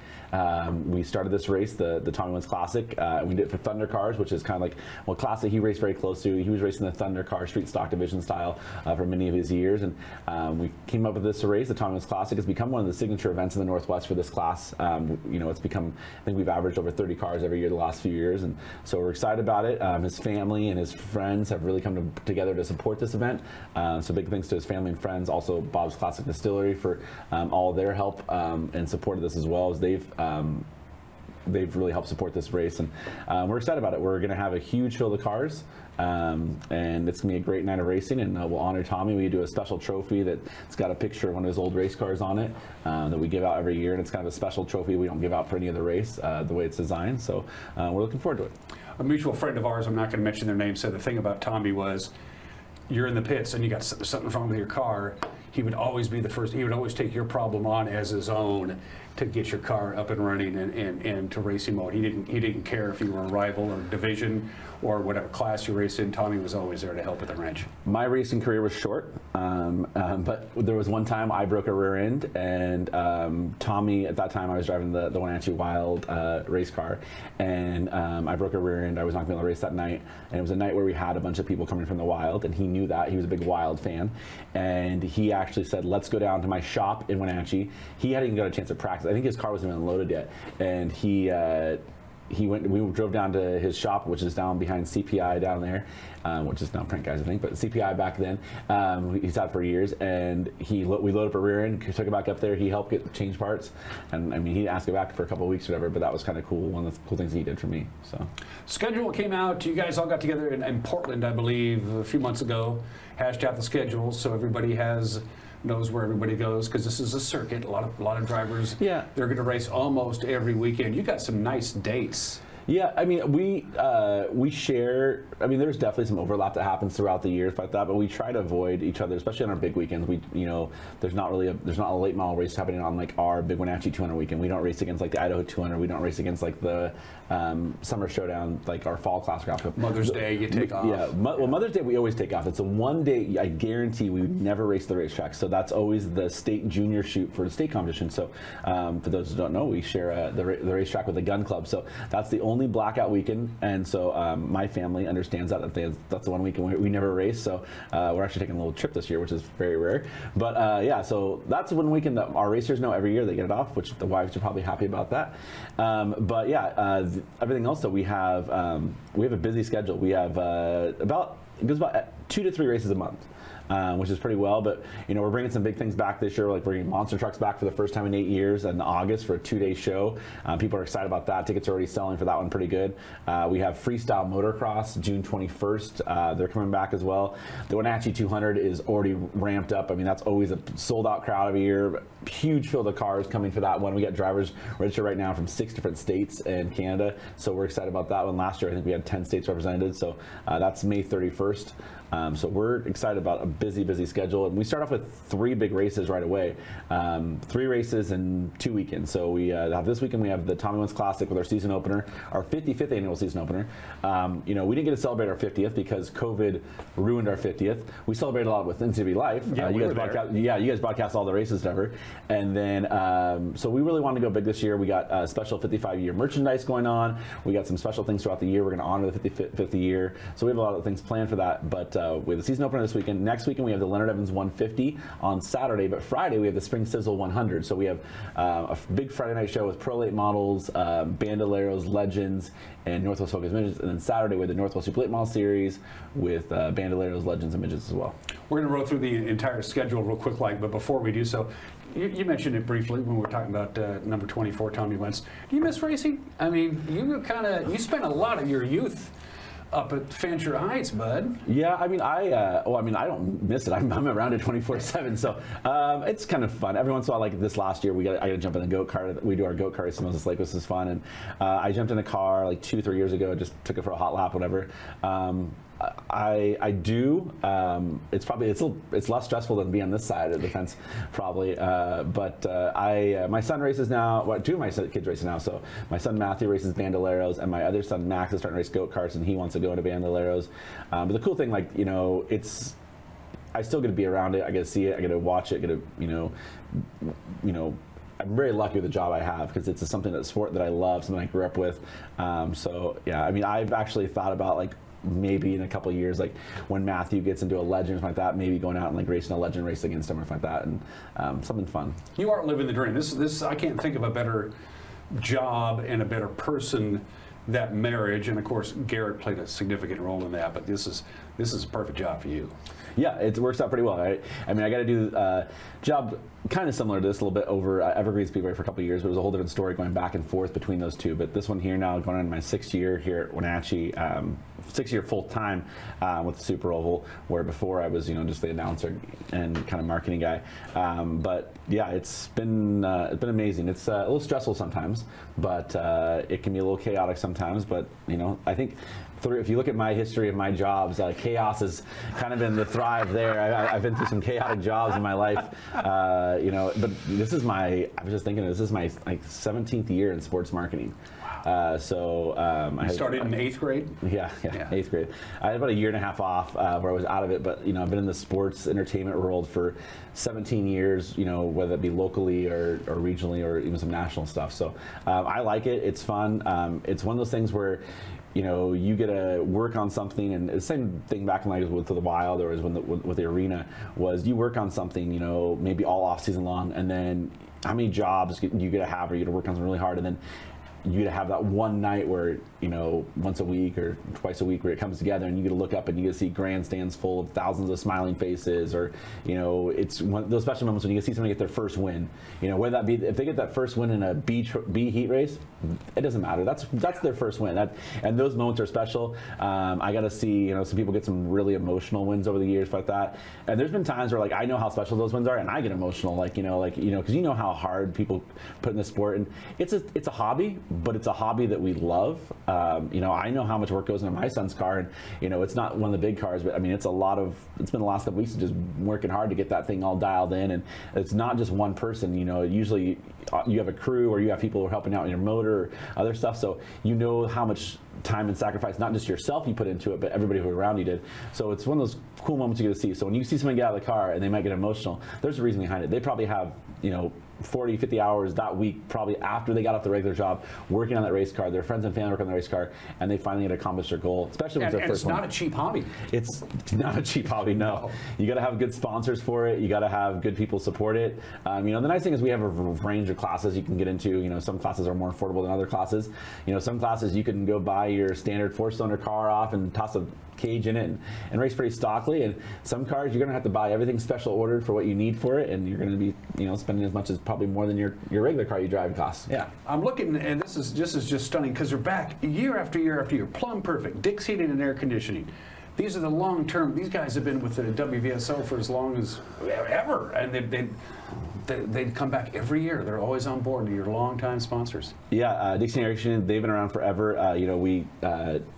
we started this race, the Tommy Wentz Classic. We did it for Thunder Cars, which is kind of like, Classic he raced very close to. He was racing the Thunder Car street stock division style for many of his years, and we came up with this race. The Tommy Wentz Classic has become one of the signature events in the Northwest for this class. It's become, I think we've averaged over 30 cars every year the last few years, and so we're excited about it. His family and his friends have really come together to support this event. So big thanks to his family and friends, also Bob's Classic Distillery for all of their help and support of this, as well as they've really helped support this race, and we're excited about it. We're going to have a huge field of cars, and it's going to be a great night of racing, and we'll honor Tommy. We do a special trophy that's got a picture of one of his old race cars on it that we give out every year, and it's kind of a special trophy we don't give out for any other race, the way it's designed, so we're looking forward to it. A mutual friend of ours, I'm not going to mention their name, said the thing about Tommy was, you're in the pits and you got something wrong with your car, he would always be the first. He would always take your problem on as his own to get your car up and running and to racing mode. He didn't care if you were a rival or division or whatever class you raced in. Tommy was always there to help at the wrench. My racing career was short, but there was one time I broke a rear end, and Tommy, at that time I was driving the Wenatchee Wild race car, and I broke a rear end. I was not going to be able to race that night, and it was a night where we had a bunch of people coming from the Wild, and he knew that. He was a big Wild fan, and he actually said, let's go down to my shop in Wenatchee. He hadn't even got a chance to practice. I think his car wasn't even loaded yet, and we drove down to his shop, which is down behind CPI down there, which is now Print Guys, I think, but CPI back then. He's had for years, and we loaded up a rear end, took it back up there. He helped get change parts, and I mean, he didn't ask it back for a couple of weeks or whatever, but that was kind of cool. One of the cool things he did for me. So, schedule came out. You guys all got together in Portland, I believe, a few months ago. Hashed out the schedule so everybody knows where everybody goes, because this is a circuit. A lot of drivers. Yeah, they're going to race almost every weekend. You got some nice dates. Yeah, I mean, we share. I mean, there's definitely some overlap that happens throughout the years like that, but we try to avoid each other, especially on our big weekends. There's not a late model race happening on like our big Wenatchee 200 weekend. We don't race against like the Idaho 200. We don't race against like the Summer Showdown, like our Fall Classic. Mother's Day, you take off. Yeah, well, Mother's Day we always take off. It's the one day I guarantee we would never race the racetrack. So that's always the state junior shoot for the state competition. So for those who don't know, we share the racetrack with the gun club. So that's the only blackout weekend, and so my family understands that that's the one weekend we never race. So we're actually taking a little trip this year, which is very rare. But yeah, so that's one weekend that our racers know every year they get it off, which the wives are probably happy about that. But yeah, everything else that we have a busy schedule. We have it goes about 2 to 3 races a month. Which is pretty well, but we're bringing some big things back this year. We're like bringing monster trucks back for the first time in 8 years in August for a 2-day show. People are excited about that. Tickets are already selling for that one pretty good. We have freestyle motocross June 21st. They're coming back as well. The Wenatchee 200 is already ramped up. I mean, that's always a sold out crowd of a year. Huge field of cars coming for that one. We got drivers registered right now from 6 different states and Canada, so we're excited about that one. Last year I think we had 10 states represented, so that's May 31st. So we're excited about a busy schedule. And we start off with 3 big races right away. 3 races in 2 weekends. So we have this weekend, we have the Tommy Wentz Classic with our season opener, our 55th annual season opener. We didn't get to celebrate our 50th because COVID ruined our 50th. We celebrated a lot with NCWLIFE. Yeah, you guys broadcast all the races ever. And then, so we really wanted to go big this year. We got a special 55-year merchandise going on. We got some special things throughout the year. We're going to honor the 55th year. So we have a lot of things planned for that. But we have the season opener this weekend. Next weekend, we have the Leonard Evans 150 on Saturday. But Friday, we have the Spring Sizzle 100. So we have a big Friday night show with Pro Late models, Bandoleros, Legends, and Northwest Focus Midgets. And then Saturday, we have the Northwest Super Late Model Series with Bandoleros, Legends, and Midgets as well. We're going to roll through the entire schedule real quick, but before we do so, you mentioned it briefly when we were talking about number 24, Tommy Wentz. Do you miss racing? I mean, you spent a lot of your youth up at Fancher Heights, bud. Yeah, I mean, I don't miss it. I'm around it 24/7, so it's kind of fun. Every once in a while, like this last year, I got to jump in the goat cart. We do our goat cart at Moses Lake, which is fun, and I jumped in a car like 2-3 years ago. Just took it for a hot lap, whatever. I do. It's less stressful than being on this side of the fence, probably. But my son races now. Well, 2 of my kids racing now. So my son Matthew races Bandoleros, and my other son Max is starting to race go karts, and he wants to go into Bandoleros. But the cool thing, I still get to be around it. I get to see it. I get to watch it. I'm very lucky with the job I have because it's a sport that I love, something I grew up with. So yeah, I mean, I've actually thought about maybe in a couple of years, when Matthew gets into a legend like that, maybe going out and racing a legend race against him or like that, and something fun. You are living the dream. This I can't think of a better job and a better person. That marriage, and of course Garrett played a significant role in that, but this is a perfect job for you. Yeah, it works out pretty well, right? I mean, I got to do a job kind of similar to this, a little bit over Evergreen Speedway for a couple of years, but it was a whole different story going back and forth between those two. But this one here now, going on my 6th year here at Wenatchee, 6th year full time with the Super Oval, where before I was, just the announcer and kind of marketing guy. But yeah, it's been amazing. It's a little stressful sometimes, but it can be a little chaotic sometimes. But I think if you look at my history of my jobs, chaos has kind of been the thrive there. I've been through some chaotic jobs in my life, but this is my 17th year in sports marketing. You started in 8th grade? Yeah, 8th grade. I had about a year and a half off where I was out of it, but I've been in the sports entertainment world for 17 years, whether it be locally or regionally or even some national stuff. So I like it. It's fun. It's one of those things where you get to work on something, and the same thing back when I was with the Wild or with the arena was you work on something, maybe all off season long, and then how many jobs you get to have, or you get to work on something really hard, and then you get to have that one night where once a week or twice a week where it comes together, and you get to look up and you get to see grandstands full of thousands of smiling faces, or it's one of those special moments when you get to see somebody get their first win. Whether that be if they get that first win in a B heat race, it doesn't matter. That's their first win. And those moments are special. I got to see some people get some really emotional wins over the years like that. And there's been times where I know how special those wins are, and I get emotional, because how hard people put in the sport, and it's a hobby. But it's a hobby that we love. I know how much work goes into my son's car, and it's not one of the big cars, but I mean, it's been the last couple weeks of just working hard to get that thing all dialed in, and it's not just one person. Usually you have a crew, or you have people who are helping out in your motor or other stuff, so how much time and sacrifice, not just yourself you put into it, but everybody who around you did. So it's one of those cool moments you get to see. So when you see someone get out of the car and they might get emotional, there's a reason behind it. They probably have 40, 50 hours that week, probably after they got off the regular job, working on that race car. Their friends and family work on the race car, and they finally get to accomplish their goal, especially when it's their first one. It's not a cheap hobby. It's not a cheap hobby, no. You got to have good sponsors for it. You got to have good people support it. The nice thing is we have a range of classes you can get into. Some classes are more affordable than other classes. Some classes you can go buy your standard 4-cylinder car off and toss a cage in it and race pretty stockly, and some cars you're going to have to buy everything special ordered for what you need for it, and you're going to be spending as much as probably more than your regular car you drive costs. Yeah, I'm looking, and this is just stunning because they're back year after year after year, plumb perfect, Dick's Heating and Air Conditioning. These are the long term. These guys have been with the WVSO for as long as ever, and they've they come back every year. They're always on board. You're longtime sponsors. Yeah, Dixie Air Conditioning, they've been around forever.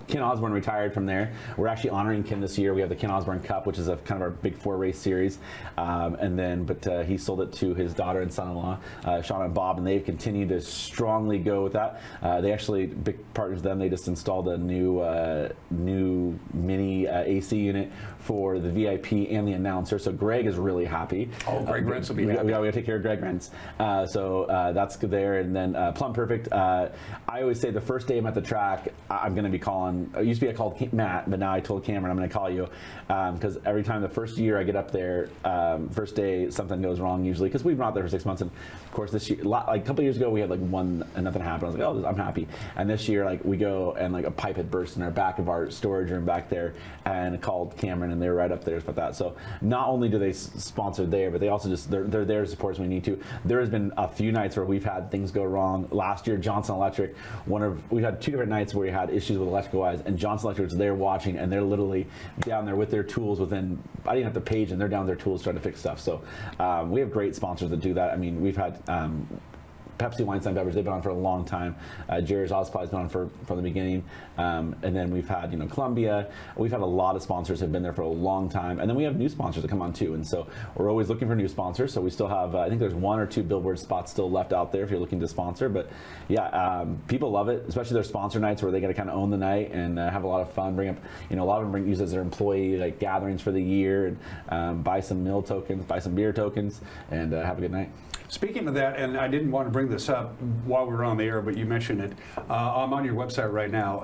Ken Osborne retired from there. We're actually honoring Ken this year. We have the Ken Osborne Cup, which is a kind of our big 4 race series. But he sold it to his daughter and son-in-law, Sean and Bob, and they've continued to strongly go with that. They actually, big partners with them, they just installed a new mini AC unit for the VIP and the announcer. So Greg is really happy. Oh, Greg Rentz will be happy. We got to take care of Greg Rentz. So that's good there. And then Plum Perfect. I always say the first day I'm at the track, I'm going to be calling. It used to be I called Matt, but now I told Cameron I'm going to call you because every time the first year I get up there, first day something goes wrong usually because we've been out there for 6 months. And of course this year, like a couple years ago, we had like one and nothing happened. I was like, oh, I'm happy. And this year, like we go and like a pipe had burst in our back of our storage room back there, and I called Cameron and they were right up there with that. So not only do they sponsor there, but they also just they're there to support us when we need to. There has been a few nights where we've had things go wrong. Last year, Johnson Electric, we've had 2 different nights where we had issues with electrical wise, and Johnson Electric's there watching, and they're literally down there with their tools within. I didn't have to page, and they're down with their tools trying to fix stuff. So we have great sponsors that do that. I mean, we've had. Pepsi Weinstein Beverage, they've been on for a long time. Jerry's Ozpie's been on from the beginning. And then we've had, Columbia. We've had a lot of sponsors have been there for a long time. And then we have new sponsors that come on too. And so we're always looking for new sponsors. So we still have, I think there's 1 or 2 billboard spots still left out there if you're looking to sponsor. But yeah, people love it, especially their sponsor nights where they got to kind of own the night and have a lot of fun. Bring up, a lot of them use as their employee like gatherings for the year and buy some meal tokens, buy some beer tokens, and have a good night. Speaking of that, and I didn't want to bring this up while we were on the air, but you mentioned it. I'm on your website right now.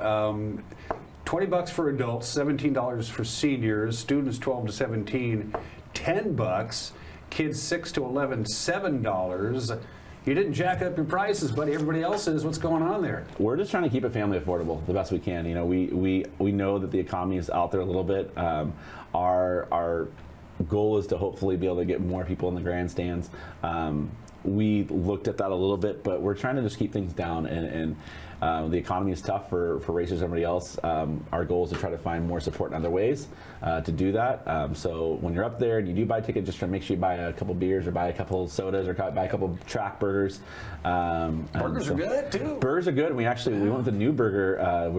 $20 for adults, $17 for seniors, students 12 to 17, $10, kids 6 to 11, $7. You didn't jack up your prices, buddy. Everybody else is. What's going on there? We're just trying to keep it family affordable the best we can. We know that the economy is out there a little bit. Our goal is to hopefully be able to get more people in the grandstands. We looked at that a little bit, but we're trying to just keep things down, and the economy is tough for racers and everybody else. Our goal is to try to find more support in other ways to do that. So when you're up there and you do buy a ticket, just try to make sure you buy a couple beers or buy a couple sodas or buy a couple track burgers. Burgers are good too. Burgers are good. And we went with the new burger.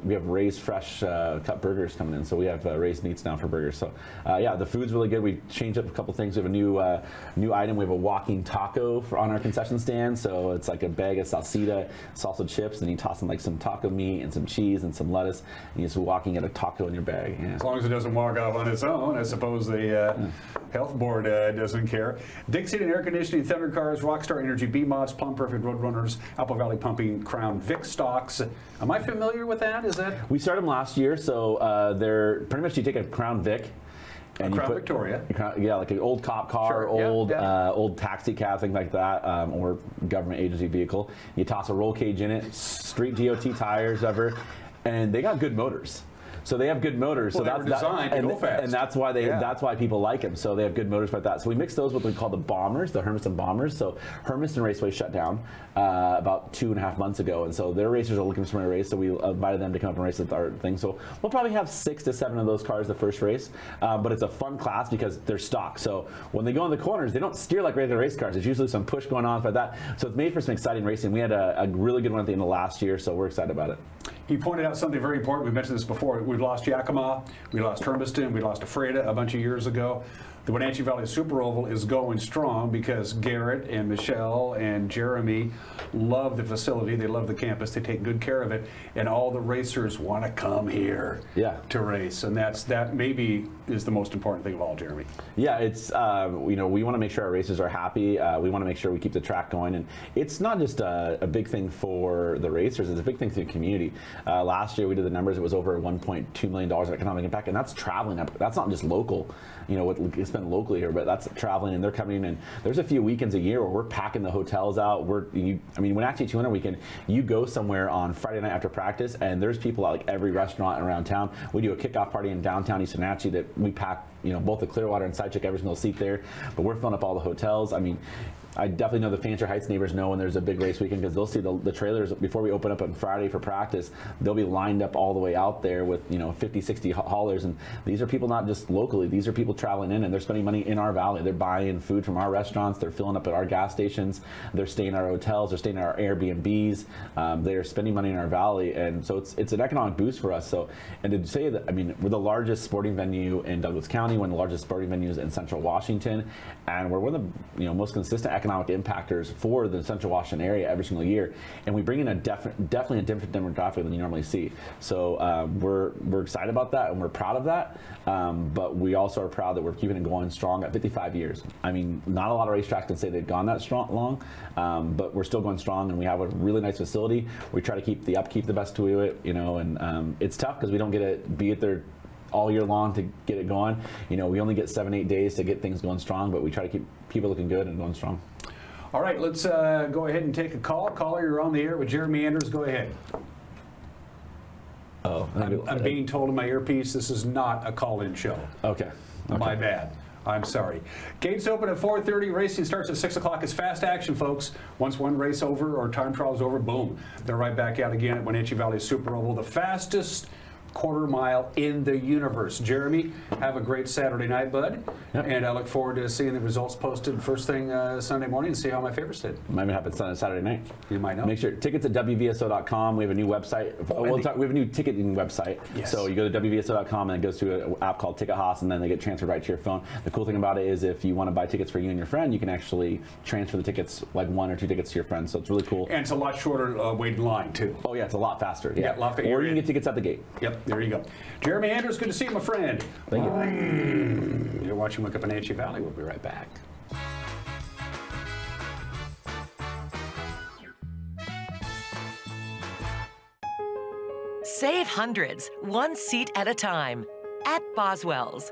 We have Ray's fresh cut burgers coming in, so we have Ray's meats now for burgers. So yeah, the food's really good. We've changed up a couple things. We have a new item. We have a walking taco on our concession stand. So it's like a bag of salsita, salsa chips, and you toss in like some taco meat and some cheese and some lettuce, and you're just walking at a taco in your bag. Yeah. As long as it doesn't walk off on its own, I suppose the health board doesn't care. Dixie and Air Conditioning, Thunder Cars, Rockstar Energy, B-Mods, Plum Perfect, Roadrunners, Apple Valley Pumping, Crown Vic Stocks. Am I familiar with that? Is that? We started them last year, so they're pretty much you take a Crown Vic. And Crown Victoria. Yeah, like an old cop car, sure. old taxi cab, thing like that, or government agency vehicle. You toss a roll cage in it, street DOT tires, and they got good motors. So they have good motors. Well, so that's designed to go fast. And that's why that's why people like them. So they have good motors like that. So we mix those with what we call the bombers, the Hermiston bombers. So Hermiston Raceway shut down about 2.5 months ago, and so their racers are looking for somebody to race. So we invited them to come up and race with our thing. So we'll probably have 6 to 7 of those cars the first race, but it's a fun class because they're stock. So when they go in the corners, they don't steer like regular race cars. There's usually some push going on like that. So it's made for some exciting racing. We had a really good one at the end of last year, so we're excited about it. He pointed out something very important. We mentioned this before. We've lost Yakima, we lost Hermiston, we lost Ephrata a bunch of years ago. The Wenatchee Valley Super Oval is going strong because Garrett and Michelle and Jeremy love the facility. They love the campus. They take good care of it. And all the racers want to come here to race. And that maybe is the most important thing of all, Jeremy. Yeah, it's, we want to make sure our racers are happy. We want to make sure we keep the track going. And it's not just a big thing for the racers. It's a big thing for the community. Last year we did the numbers. It was over $1.2 million of economic impact. And that's traveling. That's not just local. What it's been locally here, but that's traveling, and they're coming in. There's a few weekends a year where we're packing the hotels out. Wenatchee 200 weekend, you go somewhere on Friday night after practice, and there's people at like every restaurant around town. We do a kickoff party in downtown East Wenatchee that we pack, both the Clearwater and Sidecheck, every single seat there, but we're filling up all the hotels. I definitely know the Fancher Heights neighbors know when there's a big race weekend, because they'll see the trailers before we open up on Friday for practice. They'll be lined up all the way out there with 50, 60 haulers, and these are people not just locally. These are people traveling in, and they're spending money in our valley. They're buying food from our restaurants. They're filling up at our gas stations. They're staying in our hotels. They're staying in our Airbnbs. They are spending money in our valley, and so it's an economic boost for us. So, and to say that, I mean, we're the largest sporting venue in Douglas County, one of the largest sporting venues in Central Washington, and we're one of the most consistent economic impactors for the Central Washington area every single year, and we bring in definitely a different demographic than you normally see. So we're excited about that, and we're proud of that. But we also are proud that we're keeping it going strong at 55 years. I mean, not a lot of racetracks can say they've gone that long, but we're still going strong, and we have a really nice facility. We try to keep the upkeep the best we do it, and it's tough because we don't get to be at there all year long to get it going. We only get 7-8 days to get things going strong, but we try to keep people looking good and going strong. All right, let's go ahead and take a call. Caller, you're on the air with Jeremy Anders. Go ahead. Oh, I'm being told in my earpiece this is not a call-in show. Okay. My bad. I'm sorry. Gates open at 4:30. Racing starts at 6 o'clock. It's fast action, folks. Once one race over or time trial is over, boom, they're right back out again at Wenatchee Valley Super Oval, the fastest quarter mile in the universe. Jeremy, have a great Saturday night, bud. Yep. And I look forward to seeing the results posted first thing Sunday morning and see how my favorites did. Might happen Saturday night. You might know. Make sure tickets at WVSO.com. We have a new website. We have a new ticketing website. Yes. So you go to WVSO.com and it goes to an app called Ticket Haas, and then they get transferred right to your phone. The cool thing about it is if you want to buy tickets for you and your friend, you can actually transfer the tickets, like 1 or 2 tickets to your friend. So it's really cool. And it's a lot shorter wait in line too. Oh yeah, it's a lot faster. Yeah, a lot faster. Or you can get tickets at the gate. Yep, there you go. Jeremy Anders, good to see you, my friend. Thank you. You're watching Wake Up in Wenatchee Valley. We'll be right back. Save hundreds, one seat at a time, at Boswell's.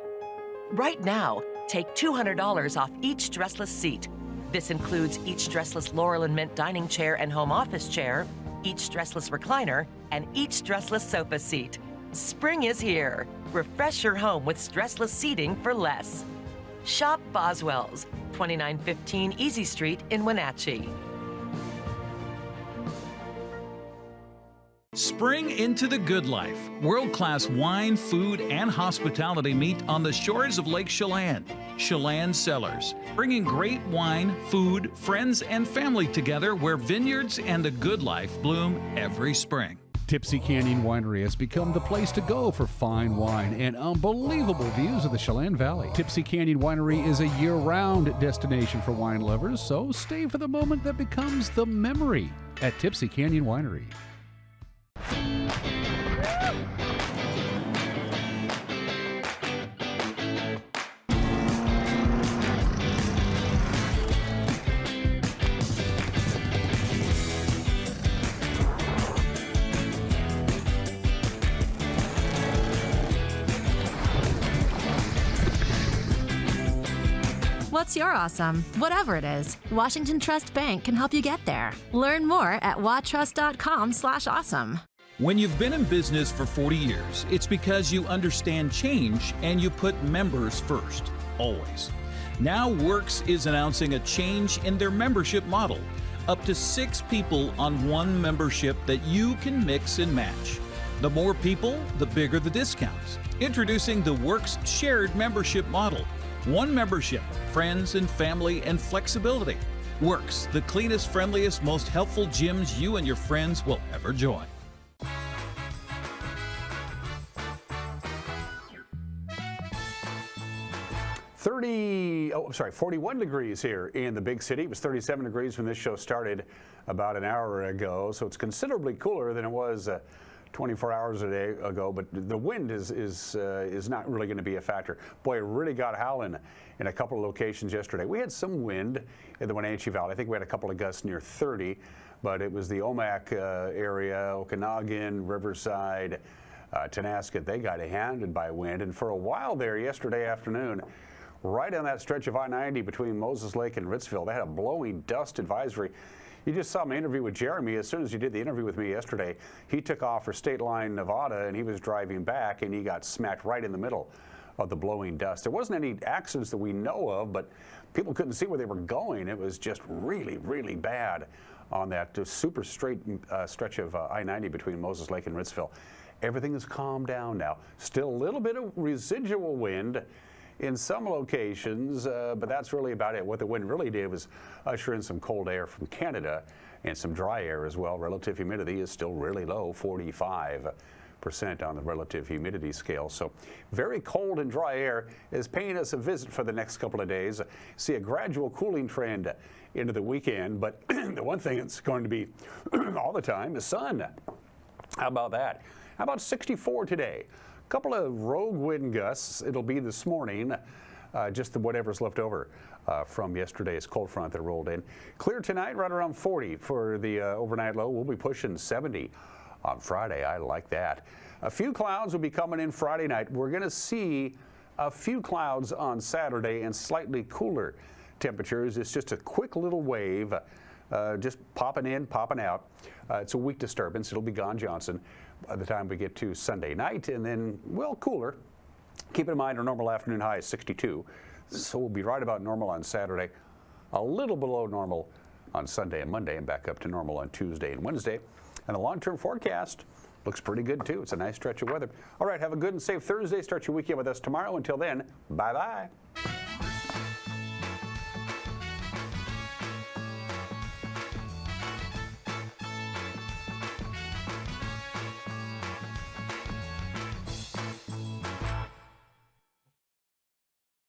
Right now, take $200 off each dressless seat. This includes each dressless Laurel and Mint dining chair and home office chair, each dressless recliner, and each dressless sofa seat. Spring is here. Refresh your home with stressless seating for less. Shop Boswell's, 2915 Easy Street in Wenatchee. Spring into the good life. World-class wine, food, and hospitality meet on the shores of Lake Chelan. Chelan Cellars, bringing great wine, food, friends, and family together where vineyards and the good life bloom every spring. Tipsy Canyon Winery has become the place to go for fine wine and unbelievable views of the Chelan Valley. Tipsy Canyon Winery is a year-round destination for wine lovers, so stay for the moment that becomes the memory at Tipsy Canyon Winery. What's your awesome? Whatever it is, Washington Trust Bank can help you get there. Learn more at watrust.com/awesome. When you've been in business for 40 years, it's because you understand change and you put members first, always. Now Works is announcing a change in their membership model. Up to 6 people on one membership that you can mix and match. The more people, the bigger the discounts. Introducing the Works shared membership model. One membership, friends and family, and flexibility. Works, the cleanest, friendliest, most helpful gyms you and your friends will ever join. Oh, 41 degrees here in the big city. It was 37 degrees when this show started about an hour ago, so it's considerably cooler than it was 24 hours ago, but the wind is not really going to be a factor. Boy, it really got howling in a couple of locations yesterday. We had some wind in the Wenatchee Valley. I think we had a couple of gusts near 30, but it was the Omak area, Okanagan, Riverside, Tonasket. They got handed by wind, and for a while there yesterday afternoon, right on that stretch of I-90 between Moses Lake and Ritzville, they had a blowing dust advisory. You just saw my interview with Jeremy. As soon as you did the interview with me yesterday, he took off for State Line, Nevada, and he was driving back, and he got smacked right in the middle of the blowing dust. There wasn't any accidents that we know of, but people couldn't see where they were going. It was just really, really bad on that super straight stretch of I-90 between Moses Lake and Ritzville. Everything has calmed down now. Still a little bit of residual wind in some locations, but that's really about it. What the wind really did was usher in some cold air from Canada and some dry air as well. Relative humidity is still really low, 45% on the relative humidity scale. So very cold and dry air is paying us a visit for the next couple of days. See a gradual cooling trend into the weekend, but the one thing that's going to be all the time is sun. How about that? How about 64 today? A couple of rogue wind gusts. It'll be this morning, just whatever's left over from yesterday's cold front that rolled in. Clear tonight, right around 40 for the overnight low. We'll be pushing 70 on Friday. I like that. A few clouds will be coming in Friday night. We're going to see a few clouds on Saturday and slightly cooler temperatures. It's just a quick little wave, just popping in, popping out. It's a weak disturbance. It'll be gone Johnson by the time we get to Sunday night, and then, well, cooler. Keep in mind our normal afternoon high is 62, so we'll be right about normal on Saturday, a little below normal on Sunday and Monday, and back up to normal on Tuesday and Wednesday. And the long-term forecast looks pretty good, too. It's a nice stretch of weather. All right, have a good and safe Thursday. Start your weekend with us tomorrow. Until then, bye-bye.